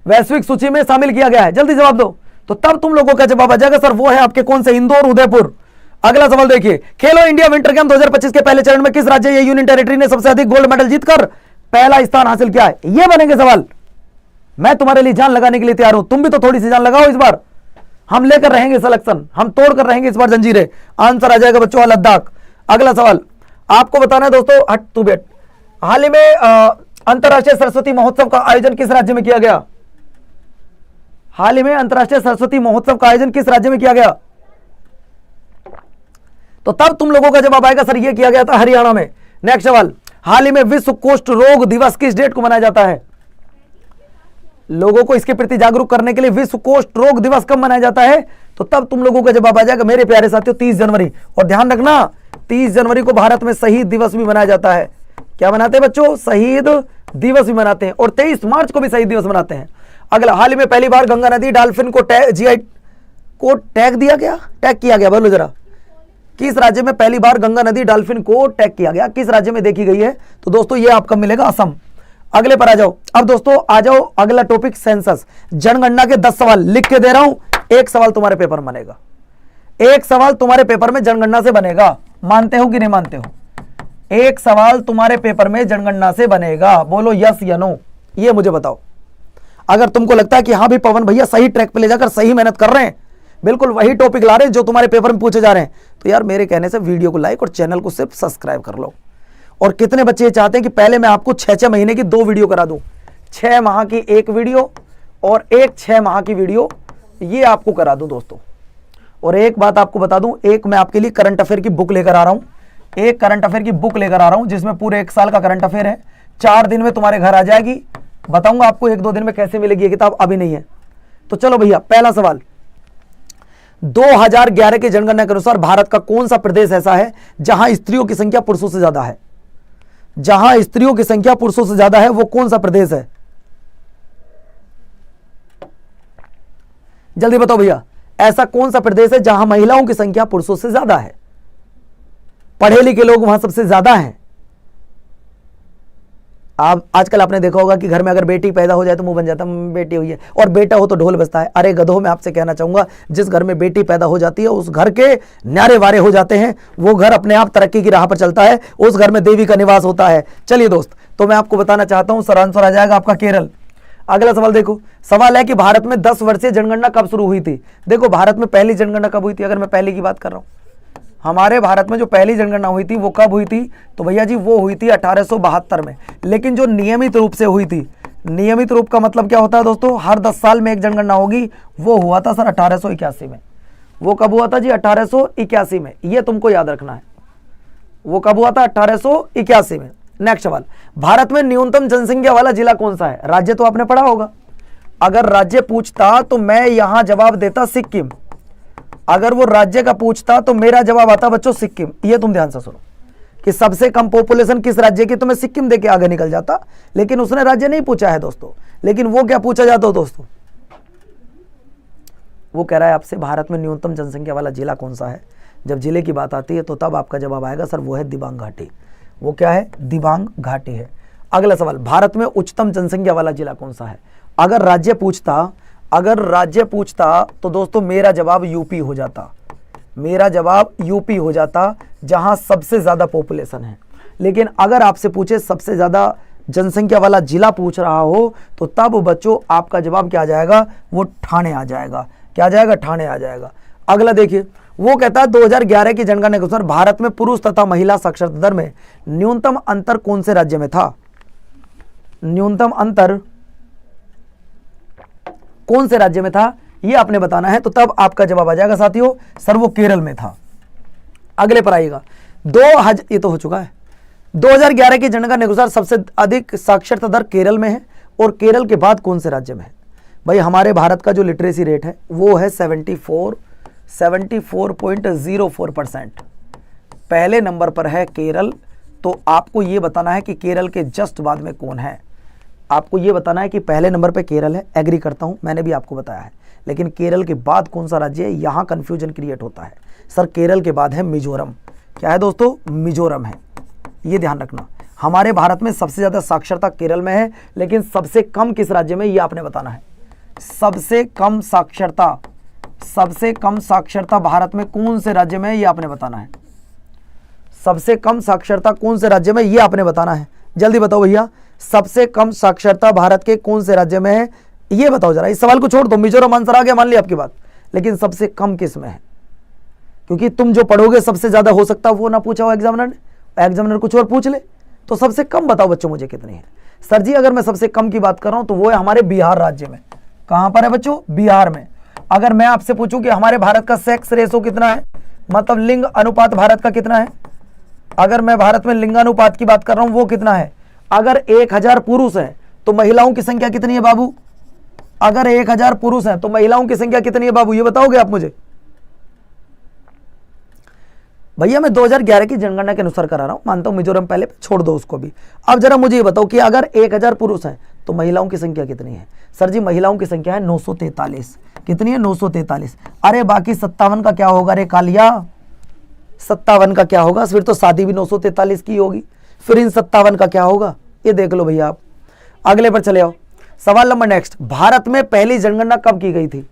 वैश्विक सूची में शामिल किया गया है, जल्दी जवाब दो। तो तब तुम लोगों का जवाब आ जाएगा सर वो है आपके कौन से? इंदौर, उदयपुर। अगला सवाल देखिए, खेलो इंडिया विंटर गेम 2025 के पहले चरण में किस राज्य या यूनियन टेरिटरी ने सबसे अधिक गोल्ड मेडल जीतकर पहला स्थान हासिल किया है? ये बनेंगे सवाल। मैं तुम्हारे लिए जान लगाने के लिए तैयार हूं, तुम भी तो थोड़ी सी जान लगाओ इस बार। हम लेकर रहेंगे सिलेक्शन, हम तोड़ कर रहेंगे इस बार जंजीरें। आंसर आ जाएगा बच्चों लद्दाख। अगला सवाल आपको बताना है दोस्तों, हट तू बैठ। हाल ही में अंतरराष्ट्रीय सरस्वती महोत्सव का आयोजन किस राज्य में किया गया? हाल ही में अंतरराष्ट्रीय सरस्वती महोत्सव का आयोजन किस राज्य में किया गया? तो तब तुम लोगों का जवाब आएगा सर ये किया गया था हरियाणा में। नेक्स्ट सवाल, हाल ही में विश्व कुष्ठ रोग दिवस किस डेट को मनाया जाता है? लोगों को इसके प्रति जागरूक करने के लिए विश्व कुष्ठ रोग दिवस कब मनाया जाता है? तो तब तुम लोगों का जवाब आ जाएगा मेरे प्यारे साथियों 30 जनवरी। और ध्यान रखना 30 जनवरी को भारत में शहीद दिवस भी मनाया जाता है। क्या मनाते हैं बच्चों? शहीद दिवस भी मनाते हैं। और 23 मार्च को भी शहीद दिवस मनाते हैं। अगला, हाल ही में पहली बार गंगा नदी डॉल्फिन को जीआई को टैग दिया गया, टैग किया गया, बोलो जरा किस राज्य में पहली बार गंगा नदी डॉल्फिन को टैग किया गया? किस राज्य में देखी गई है? तो दोस्तों ये आपका मिलेगा असम। अगले पर आ जाओ। अब दोस्तों आ जाओ अगला टॉपिक सेंसस, जनगणना के 10 सवाल लिख के दे रहा हूं। एक सवाल तुम्हारे पेपर में बनेगा, एक सवाल तुम्हारे पेपर में जनगणना से बनेगा। मानते हो कि नहीं मानते हो? एक सवाल तुम्हारे पेपर में जनगणना से बनेगा, बोलो यस या नो, ये मुझे बताओ। अगर तुमको लगता है कि हाँ भी पवन भैया सही ट्रैक पे ले जाकर सही मेहनत कर रहे हैं, बिल्कुल वही टॉपिक ला रहे हैं जो तुम्हारे पेपर में पूछे जा रहे हैं, तो यार मेरे कहने से वीडियो को लाइक और चैनल को सिर्फ सब्सक्राइब कर लो। और कितने बच्चे ये चाहते हैं कि पहले मैं आपको 6-6 महीने की 2 वीडियो करा दूं, 6 माह की 1 वीडियो और एक 6 माह की वीडियो, ये आपको करा दूं दोस्तों। और एक बात आपको बता दूं, एक मैं आपके लिए करंट अफेयर की बुक लेकर आ रहा हूं, एक करंट अफेयर की बुक लेकर आ रहा हूं जिसमें पूरे 1 साल का करंट अफेयर है। 4 दिन में तुम्हारे घर आ जाएगी, बताऊंगा आपको 1-2 दिन में कैसे मिलेगी ये किताब, अभी नहीं है। तो चलो भैया, पहला सवाल, 2011 की जनगणना के अनुसार भारत का कौन सा प्रदेश ऐसा है जहां स्त्रियों की संख्या पुरुषों से ज्यादा है? जहां स्त्रियों की संख्या पुरुषों से ज्यादा है वो कौन सा प्रदेश है? जल्दी बताओ भैया, ऐसा कौन सा प्रदेश है जहां महिलाओं की संख्या पुरुषों से ज्यादा है? पढ़े लिखे लोग वहां सबसे ज्यादा हैं। आप आजकल आपने देखा होगा कि घर में अगर बेटी पैदा हो जाए तो मुंह बन जाता है, बेटी हुई है, और बेटा हो तो ढोल बजता है। अरे गधों, मैं आपसे कहना चाहूंगा, जिस घर में बेटी पैदा हो जाती है उस घर के न्यारे वारे हो जाते हैं, वो घर अपने आप तरक्की की राह पर चलता है, उस घर में देवी का निवास होता है। चलिए दोस्त, तो मैं आपको बताना चाहता हूं, सर आंसर आ जाएगा आपका केरल। अगला सवाल देखो, सवाल है कि भारत में 10 वर्षीय जनगणना कब शुरू हुई थी? देखो, भारत में पहली जनगणना कब हुई थी? अगर मैं पहले की बात कर रहा हूं, हमारे भारत में जो पहली जनगणना हुई थी वो कब हुई थी? तो भैया जी वो हुई थी 1872 में। लेकिन जो नियमित रूप से हुई थी, नियमित रूप का मतलब क्या होता है दोस्तों? हर 10 साल में एक जनगणना होगी, वो हुआ था सर 1881 में। वो कब हुआ था जी? 1881 में। ये तुमको याद रखना है, वो कब हुआ था? 1881 में। नेक्स्ट सवाल, भारत में न्यूनतम जनसंख्या वाला जिला कौन सा है? राज्य तो आपने पढ़ा होगा। अगर राज्य पूछता तो मैं यहां जवाब देता सिक्किम। अगर वो राज्य का पूछता तो मेरा जवाब आता बच्चों सिक्किम। ये तुम ध्यान से सुनो कि सबसे कम पॉपुलेशन किस राज्य की, तो मैं सिक्किम देके आगे निकल जाता, लेकिन उसने राज्य नहीं पूछा है दोस्तों। लेकिन वो क्या पूछा जाता हो दोस्तों? वो कह रहा है आपसे भारत में न्यूनतम जनसंख्या वाला जिला कौन सा है। जब जिले की बात आती है तो तब आपका जवाब आएगा सर वो है दिबांग घाटी। वो क्या है? दिबांग घाटी है। अगला सवाल, भारत में उच्चतम जनसंख्या वाला जिला कौन सा है? अगर राज्य पूछता तो दोस्तों मेरा जवाब यूपी हो जाता। मेरा जवाब यूपी हो जाता, जहां सबसे ज्यादा पॉपुलेशन है। लेकिन अगर आपसे पूछे सबसे ज्यादा जनसंख्या वाला जिला पूछ रहा हो तो तब बच्चों आपका जवाब क्या आ जाएगा? वो ठाणे आ जाएगा। क्या आ जाएगा? ठाणे आ जाएगा। अगला देखिए, वो कहता है 2011 की जनगणना के अनुसार भारत में पुरुष तथा महिला साक्षरता दर में न्यूनतम अंतर कौन से राज्य में था? न्यूनतम अंतर कौन से राज्य में था ये आपने बताना है, तो तब आपका जवाब आ जाएगा साथियों सर वो केरल में था। अगले पर आइएगा, ये तो हो चुका है। 2011 की जनगणना के अनुसार सबसे अधिक साक्षरता दर केरल में है, और केरल के बाद कौन से राज्य में है? भाई हमारे भारत का जो लिटरेसी रेट है वो है 74.04%। पहले नंबर पर है केरल। तो आपको ये बताना है कि केरल के जस्ट बाद में कौन है। आपको ये बताना है कि पहले नंबर पे केरल है, एग्री करता हूं, मैंने भी आपको बताया है। लेकिन केरल के बाद कौन सा राज्य है, यहां कंफ्यूजन क्रिएट होता है। सर केरल के बाद है मिजोरम। क्या है दोस्तों? मिजोरम है। ये ध्यान रखना, हमारे भारत में सबसे ज्यादा साक्षरता केरल में है, लेकिन सबसे कम किस राज्य में, ये आपने बताना है। सबसे कम साक्षरता भारत में कौन से राज्य में है, ये आपने बताना है। सबसे कम साक्षरता कौन से राज्य में, ये आपने बताना है। जल्दी बताओ भैया, सबसे कम साक्षरता भारत के कौन से राज्य में है, ये बताओ जरा। इस सवाल को छोड़ दो, मिजोरम आंसर आ गया, मान लिया आपकी बात, लेकिन सबसे कम किस में है? क्योंकि तुम जो पढ़ोगे सबसे ज्यादा हो सकता है वो ना पूछा हो एग्जामिनर ने, एग्जामिनर कुछ और पूछ ले। तो सबसे कम बताओ बच्चों मुझे कितनी है। सर जी अगर मैं सबसे कम की बात कर रहा हूं तो वो है हमारे बिहार राज्य में। कहां पर है बच्चों? बिहार में। अगर मैं आपसे पूछूं कि हमारे भारत का सेक्स रेशो कितना है, मतलब लिंग अनुपात भारत का कितना है, अगर मैं भारत में लिंगानुपात की बात कर रहा हूं वो कितना है? अगर 1000 पुरुष हैं तो महिलाओं की संख्या कितनी है बाबू? अगर 1000 पुरुष हैं तो महिलाओं की संख्या कितनी है बाबू, ये बताओगे आप मुझे? भैया मैं 2011 की जनगणना के अनुसार करा रहा हूं, मानता हूं मिजोरम पहले, छोड़ दो उसको भी। अब जरा मुझे ये बताओ कि अगर 1000 पुरुष हैं तो महिलाओं की संख्या कितनी है? सर जी महिलाओं की संख्या है 943। कितनी है? 943। अरे बाकी 57 का क्या होगा रे कालिया? 57 का क्या होगा? फिर तो शादी भी 943 की होगी, फिर इन 57 का क्या होगा? ये देख लो भैया आप। अगले पर चले आओ, सवाल नंबर नेक्स्ट, भारत में पहली जनगणना कब की गई थी?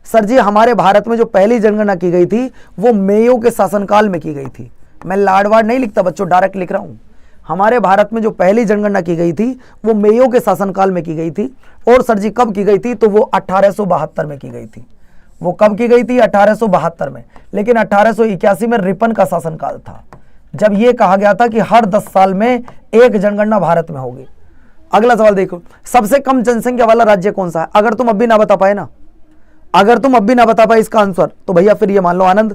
सर जी हमारे भारत में जो पहली जनगणना की गई थी वो मेयो के शासनकाल में की गई थी। मैं लाडवाड़ नहीं लिखता बच्चों, डायरेक्ट लिख रहा हूं। हमारे भारत में जो पहली जनगणना की गई थी वो मेयो के शासनकाल में की गई थी। और सर जी कब की गई थी? तो वो 1872 में की गई थी। वो कब की गई थी? 1872 में। लेकिन 1881 में रिपन का शासनकाल था, जब यह कहा गया था कि हर 10 साल में एक जनगणना भारत में होगी। अगला सवाल देखो, सबसे कम जनसंख्या वाला राज्य कौन सा है? अगर तुम अभी ना बता पाए ना, अगर तुम अभी ना बता पाए इसका आंसर, तो भैया फिर ये मान लो आनंद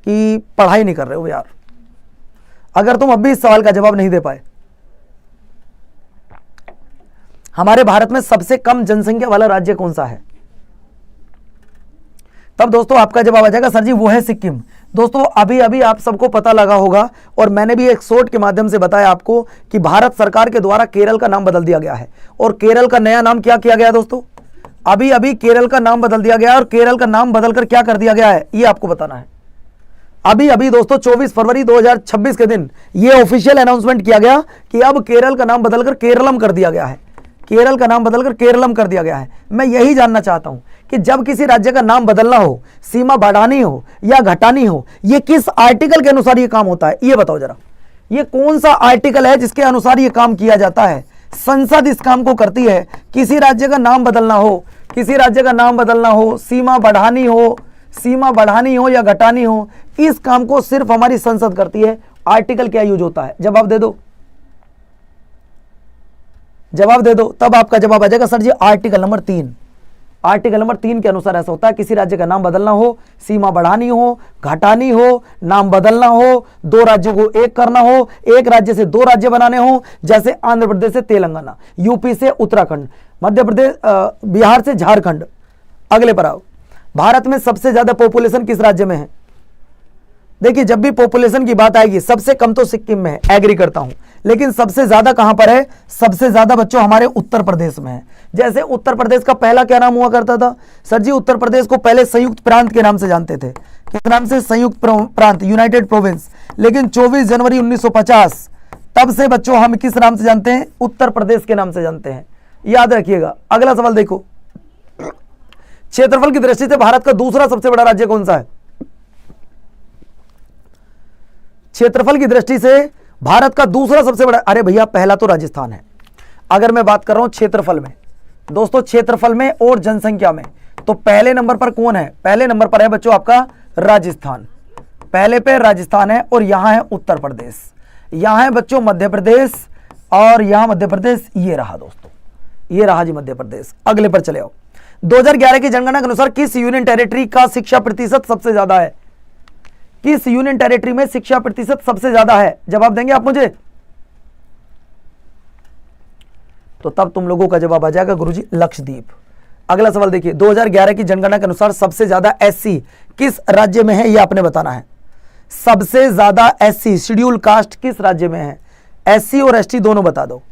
कि पढ़ाई नहीं कर रहे हो यार। अगर तुम अभी इस सवाल का जवाब नहीं दे पाए, हमारे भारत में सबसे कम जनसंख्या वाला राज्य कौन सा है? तब दोस्तों आपका जवाब आ जाएगा सर जी वो है सिक्किम। दोस्तों अभी अभी आप सबको पता लगा होगा और मैंने भी एक शोर्ट के माध्यम से बताया आपको कि भारत सरकार के द्वारा केरल का नाम बदल दिया गया है और केरल का नया नाम क्या किया गया है दोस्तों? अभी अभी केरल का नाम बदल दिया गया है और केरल का नाम बदलकर क्या कर दिया गया है ये आपको बताना है। अभी अभी दोस्तों 24 फरवरी 2026 के दिन ये ऑफिशियल अनाउंसमेंट किया गया कि अब केरल का नाम बदलकर केरलम कर दिया गया है। केरल का नाम बदलकर केरलम कर दिया गया है। मैं यही जानना चाहता हूं कि जब किसी राज्य का नाम बदलना हो, सीमा बढ़ानी हो या घटानी हो, ये किस आर्टिकल के अनुसार ये काम होता है ये बताओ जरा। ये कौन सा आर्टिकल है जिसके अनुसार ये काम किया जाता है? संसद इस काम को करती है। किसी राज्य का नाम बदलना हो, किसी राज्य का नाम बदलना हो, सीमा बढ़ानी हो या घटानी हो, इस काम को सिर्फ हमारी संसद करती है। आर्टिकल क्या यूज होता है? जवाब दे दो, जवाब दे दो। तब आपका जवाब आ जाएगा सर जी आर्टिकल नंबर 3। आर्टिकल नंबर 3 के अनुसार ऐसा होता है किसी राज्य का नाम बदलना हो, सीमा बढ़ानी हो, घटानी हो, नाम बदलना हो, दो राज्यों को एक करना हो, एक राज्य से दो राज्य बनाने हो, जैसे आंध्र प्रदेश से तेलंगाना, यूपी से उत्तराखंड, मध्य प्रदेश बिहार से झारखंड। अगले पर आओ। भारत में सबसे ज्यादा पॉपुलेशन किस राज्य में है? देखिए जब भी पॉपुलेशन की बात आएगी सबसे कम तो सिक्किम में है, एग्री करता हूं, लेकिन सबसे ज्यादा कहां पर है? सबसे ज्यादा बच्चों हमारे उत्तर प्रदेश में है। जैसे उत्तर प्रदेश का पहला क्या नाम हुआ करता था? सर जी उत्तर प्रदेश को पहले संयुक्त प्रांत के नाम से जानते थे। किस नाम से? संयुक्त प्रांत, यूनाइटेड प्रोविंस। लेकिन 24 जनवरी 1950 तब से बच्चों हम किस नाम से जानते हैं? उत्तर प्रदेश के नाम से जानते हैं। याद रखिएगा। अगला सवाल देखो, क्षेत्रफल की दृष्टि से भारत का दूसरा सबसे बड़ा राज्य कौन सा है? क्षेत्रफल की दृष्टि से भारत का दूसरा सबसे बड़ा, अरे भैया पहला तो राजस्थान है। अगर मैं बात कर रहा हूं क्षेत्रफल में दोस्तों, क्षेत्रफल में और जनसंख्या में, तो पहले नंबर पर कौन है? पहले नंबर पर है बच्चों आपका राजस्थान। पहले पे राजस्थान है और यहां है उत्तर प्रदेश, यहां है बच्चों मध्य प्रदेश और यहां मध्य प्रदेश। ये रहा दोस्तों, ये रहा जी मध्य प्रदेश। अगले पर चले आओ। 2011 की जनगणना के अनुसार किस यूनियन टेरिटरी का शिक्षा प्रतिशत सबसे ज्यादा है? किस यूनियन टेरिटरी में शिक्षा प्रतिशत सबसे ज्यादा है? जवाब देंगे आप मुझे? तो तब तुम लोगों का जवाब आ जाएगा गुरुजी लक्षद्वीप। अगला सवाल देखिए, 2011 की जनगणना के अनुसार सबसे ज्यादा एससी किस राज्य में है? ये आपने बताना है। सबसे ज्यादा एससी शेड्यूल कास्ट किस राज्य में है? एससी और एसटी दोनों बता दो।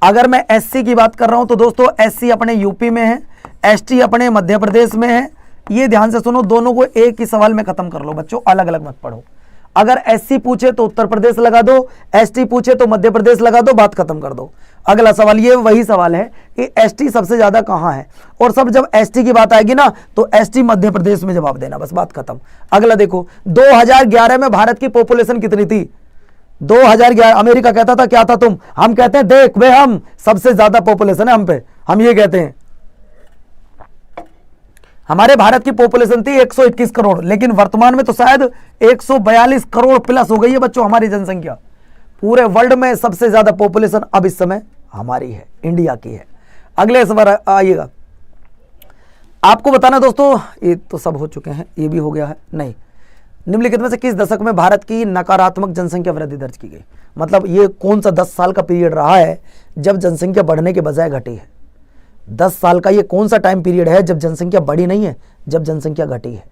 अगर मैं एससी की बात कर रहा हूं तो दोस्तों एससी अपने यूपी में है, एसटी अपने मध्य प्रदेश में है। ये ध्यान से सुनो, दोनों को एक ही सवाल में खत्म कर लो बच्चों, अलग अलग मत पढ़ो। अगर एससी पूछे तो उत्तर प्रदेश लगा दो, एसटी पूछे तो मध्य प्रदेश लगा दो, बात खत्म कर दो। अगला सवाल ये वही सवाल है कि एसटी सबसे ज्यादा कहां है, और सब जब एसटी की बात आएगी ना तो एसटी मध्य प्रदेश में जवाब देना, बस बात खत्म। अगला देखो, 2011 में भारत की पॉपुलेशन कितनी थी? 2011 अमेरिका कहता था क्या था तुम? हम कहते हैं देख वे हम सबसे ज्यादा पॉपुलेशन है हम पे, हम ये कहते हैं। हमारे भारत की पॉपुलेशन थी 121 करोड़, लेकिन वर्तमान में तो शायद 142 करोड़ प्लस हो गई है बच्चों हमारी जनसंख्या। पूरे वर्ल्ड में सबसे ज्यादा पॉपुलेशन अब इस समय हमारी है, इंडिया की है। अगले सवाल आइएगा, आपको बताना दोस्तों, ये तो सब हो चुके हैं, ये भी हो गया है नहीं। निम्नलिखित में से किस दशक में भारत की नकारात्मक जनसंख्या वृद्धि दर्ज की गई? मतलब ये कौन सा 10 साल का पीरियड रहा है जब जनसंख्या बढ़ने के बजाय घटी है? 10 साल का ये कौन सा टाइम पीरियड है जब जनसंख्या बढ़ी नहीं है, जब जनसंख्या घटी है?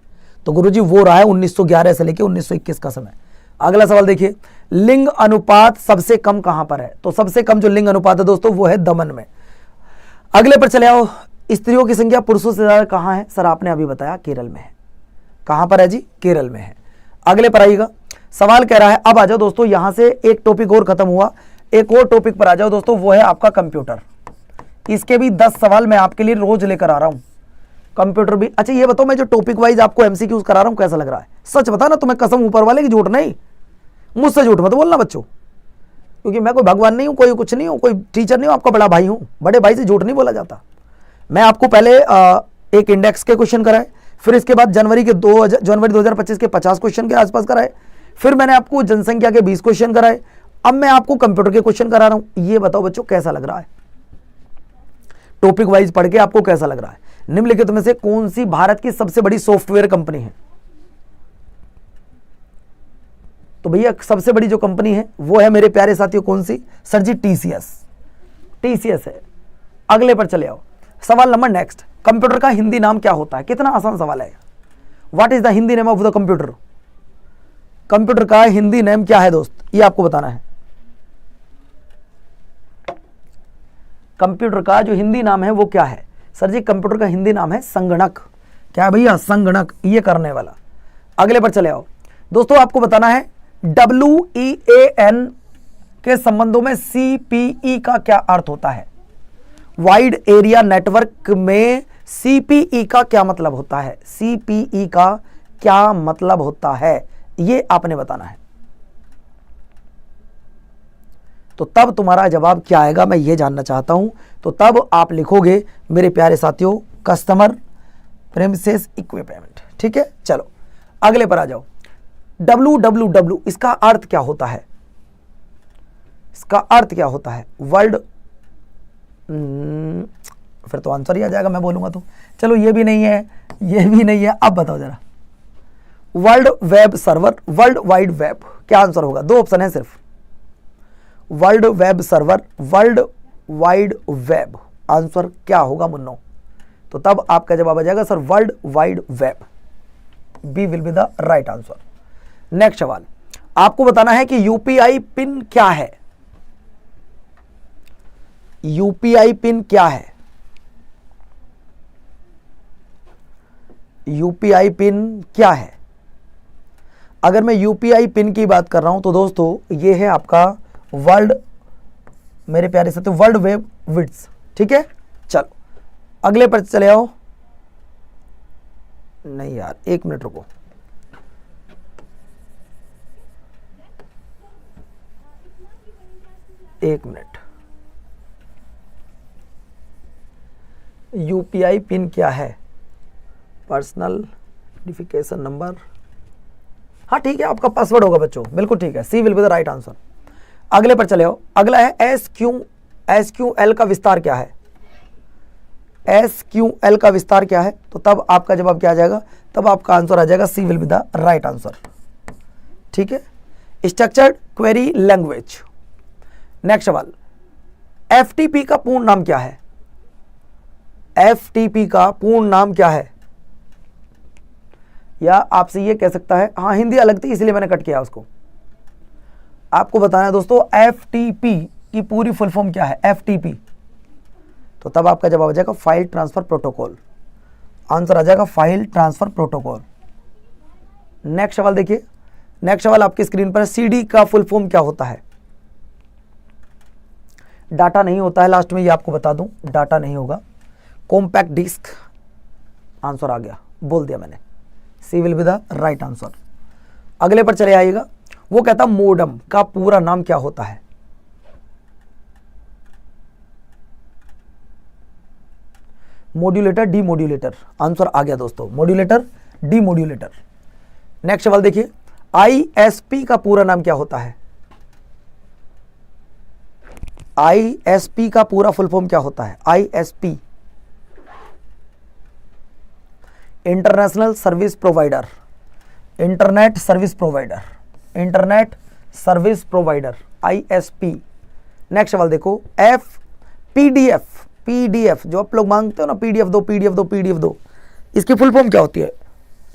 तो गुरुजी वो रहा है 1911 से लेकर 1921 का समय। अगला सवाल देखिए, लिंग अनुपात सबसे कम कहां पर है? तो सबसे कम जो लिंग अनुपात है दोस्तों वो है दमन में। अगले पर चले आओ, स्त्रियों की संख्या पुरुषों से ज्यादा कहां है? सर आपने अभी बताया केरल में है। कहां पर है जी? केरल में है। अगले पर आइएगा, सवाल कह रहा है, अब आ जाओ दोस्तों, यहां से एक टॉपिक और खत्म हुआ, एक और टॉपिक पर आ जाओ दोस्तों, वो है आपका कंप्यूटर। इसके भी 10 सवाल मैं आपके लिए रोज लेकर आ रहा हूं। कंप्यूटर भी, अच्छा ये बताओ, मैं जो टॉपिक वाइज आपको एमसीक्यूज करा रहा हूं कैसा लग रहा है? सच बता ना, तुम्हें कसम ऊपर वाले की, झूठ नहीं, मुझसे झूठ मत बोलना बच्चों, क्योंकि मैं कोई भगवान नहीं हूं, कोई कुछ नहीं हूं, कोई टीचर नहीं हूं, आपका बड़ा भाई हूं। बड़े भाई से झूठ नहीं बोला जाता। मैं आपको पहले एक इंडेक्स के क्वेश्चन कराए, फिर इसके बाद जनवरी 2025 के 50 क्वेश्चन के आसपास कराए, फिर मैंने आपको जनसंख्या के 20 क्वेश्चन कराए, अब मैं आपको कंप्यूटर के क्वेश्चन करा रहा हूं। ये बताओ बच्चों कैसा लग रहा है? टॉपिक वाइज पढ़ के आपको कैसा लग रहा है? निम्नलिखित में से कौन सी भारत की सबसे बड़ी सॉफ्टवेयर कंपनी है? तो भैया सबसे बड़ी जो कंपनी है वो है मेरे प्यारे साथियों कौन सी? सर जी टीसीएस। टीसीएस है। अगले पर चले आओ। सवाल नंबर नेक्स्ट, कंप्यूटर का हिंदी नाम क्या होता है? कितना आसान सवाल है। What is the Hindi name of the computer? Computer का हिंदी नेम क्या है दोस्त, ये आपको बताना है। कंप्यूटर का जो हिंदी नाम है वो क्या है? सर जी कंप्यूटर का हिंदी नाम है संगणक। क्या है भैया? संगणक, ये करने वाला। अगले पर चले आओ दोस्तों, आपको बताना है WEAN के संबंधों में CPE का क्या अर्थ होता है? वाइड एरिया नेटवर्क में CPE का क्या मतलब होता है? CPE का क्या मतलब होता है, ये आपने बताना है। तो तब तुम्हारा जवाब क्या आएगा मैं ये जानना चाहता हूं। तो तब आप लिखोगे मेरे प्यारे साथियों कस्टमर प्रेमिसेस इक्विपमेंट। ठीक है, चलो अगले पर आ जाओ। WWW इसका अर्थ क्या होता है? इसका अर्थ क्या होता है? वर्ल्ड, फिर तो आंसर ही आ जाएगा मैं बोलूंगा तो। चलो ये भी नहीं है, ये भी नहीं है, अब बताओ जरा। World web server, world wide web, क्या आंसर होगा? दो ऑप्शन है सिर्फ, world web server, world wide web. Answer क्या होगा मुन्नो? तो तब आपका जवाब आ जाएगा sir world wide web. B will be the right answer. Next सवाल, आपको बताना है कि यूपीआई पिन क्या है? यूपीआई पिन क्या है? यूपीआई पिन क्या है? अगर मैं यूपीआई पिन की बात कर रहा हूं तो दोस्तों ये है आपका वर्ल्ड, मेरे प्यारे साथी वर्ल्ड वेब विड्स। ठीक है, चलो अगले पर चले आओ। नहीं यार, एक मिनट रुको। एक मिनट, यूपीआई पिन क्या है? पर्सनल आइडेंटिफिकेशन नंबर, हाँ ठीक है, आपका पासवर्ड होगा बच्चों, बिल्कुल ठीक है। C will be the right answer. अगले पर चले आओ। अगला है SQL का विस्तार क्या है? SQL का विस्तार क्या है? तो तब आपका जवाब क्या आ जाएगा? तब आपका आंसर आ जाएगा C will be the right answer. ठीक है, स्ट्रक्चर्ड क्वेरी लैंग्वेज। नेक्स्ट सवाल, FTP का पूर्ण नाम क्या है? FTP का पूर्ण नाम क्या है? या आपसे ये कह सकता है, हाँ हिंदी अलग थी इसलिए मैंने कट किया उसको। आपको बताना है दोस्तों FTP की पूरी फुल फॉर्म क्या है? FTP, तो तब आपका जवाब आ जाएगा फाइल ट्रांसफर प्रोटोकॉल। आंसर आ जाएगा फाइल ट्रांसफर प्रोटोकॉल। नेक्स्ट सवाल देखिए, नेक्स्ट सवाल आपकी स्क्रीन पर, CD का फुल फॉर्म क्या होता है? डाटा नहीं होता है लास्ट में, ये आपको बता दूं, डाटा नहीं होगा। कॉम्पैक्ट डिस्क, आंसर आ गया, बोल दिया मैंने। C will be the right answer. अगले पर चले आइएगा। वो कहता मोडम का पूरा नाम क्या होता है? Modulator, demodulator. आंसर आ गया दोस्तों, मॉड्यूलेटर, डीमॉड्यूलेटर। नेक्स्ट सवाल देखिए, ISP का पूरा नाम क्या होता है? ISP का पूरा फुल फॉर्म क्या होता है? ISP, international service provider, internet service provider, internet service provider, ISP। Next सवाल देखो, PDF जो आप लोग मांगते हो ना, PDF दो, PDF दो, PDF दो, इसकी फुल फॉर्म क्या होती है?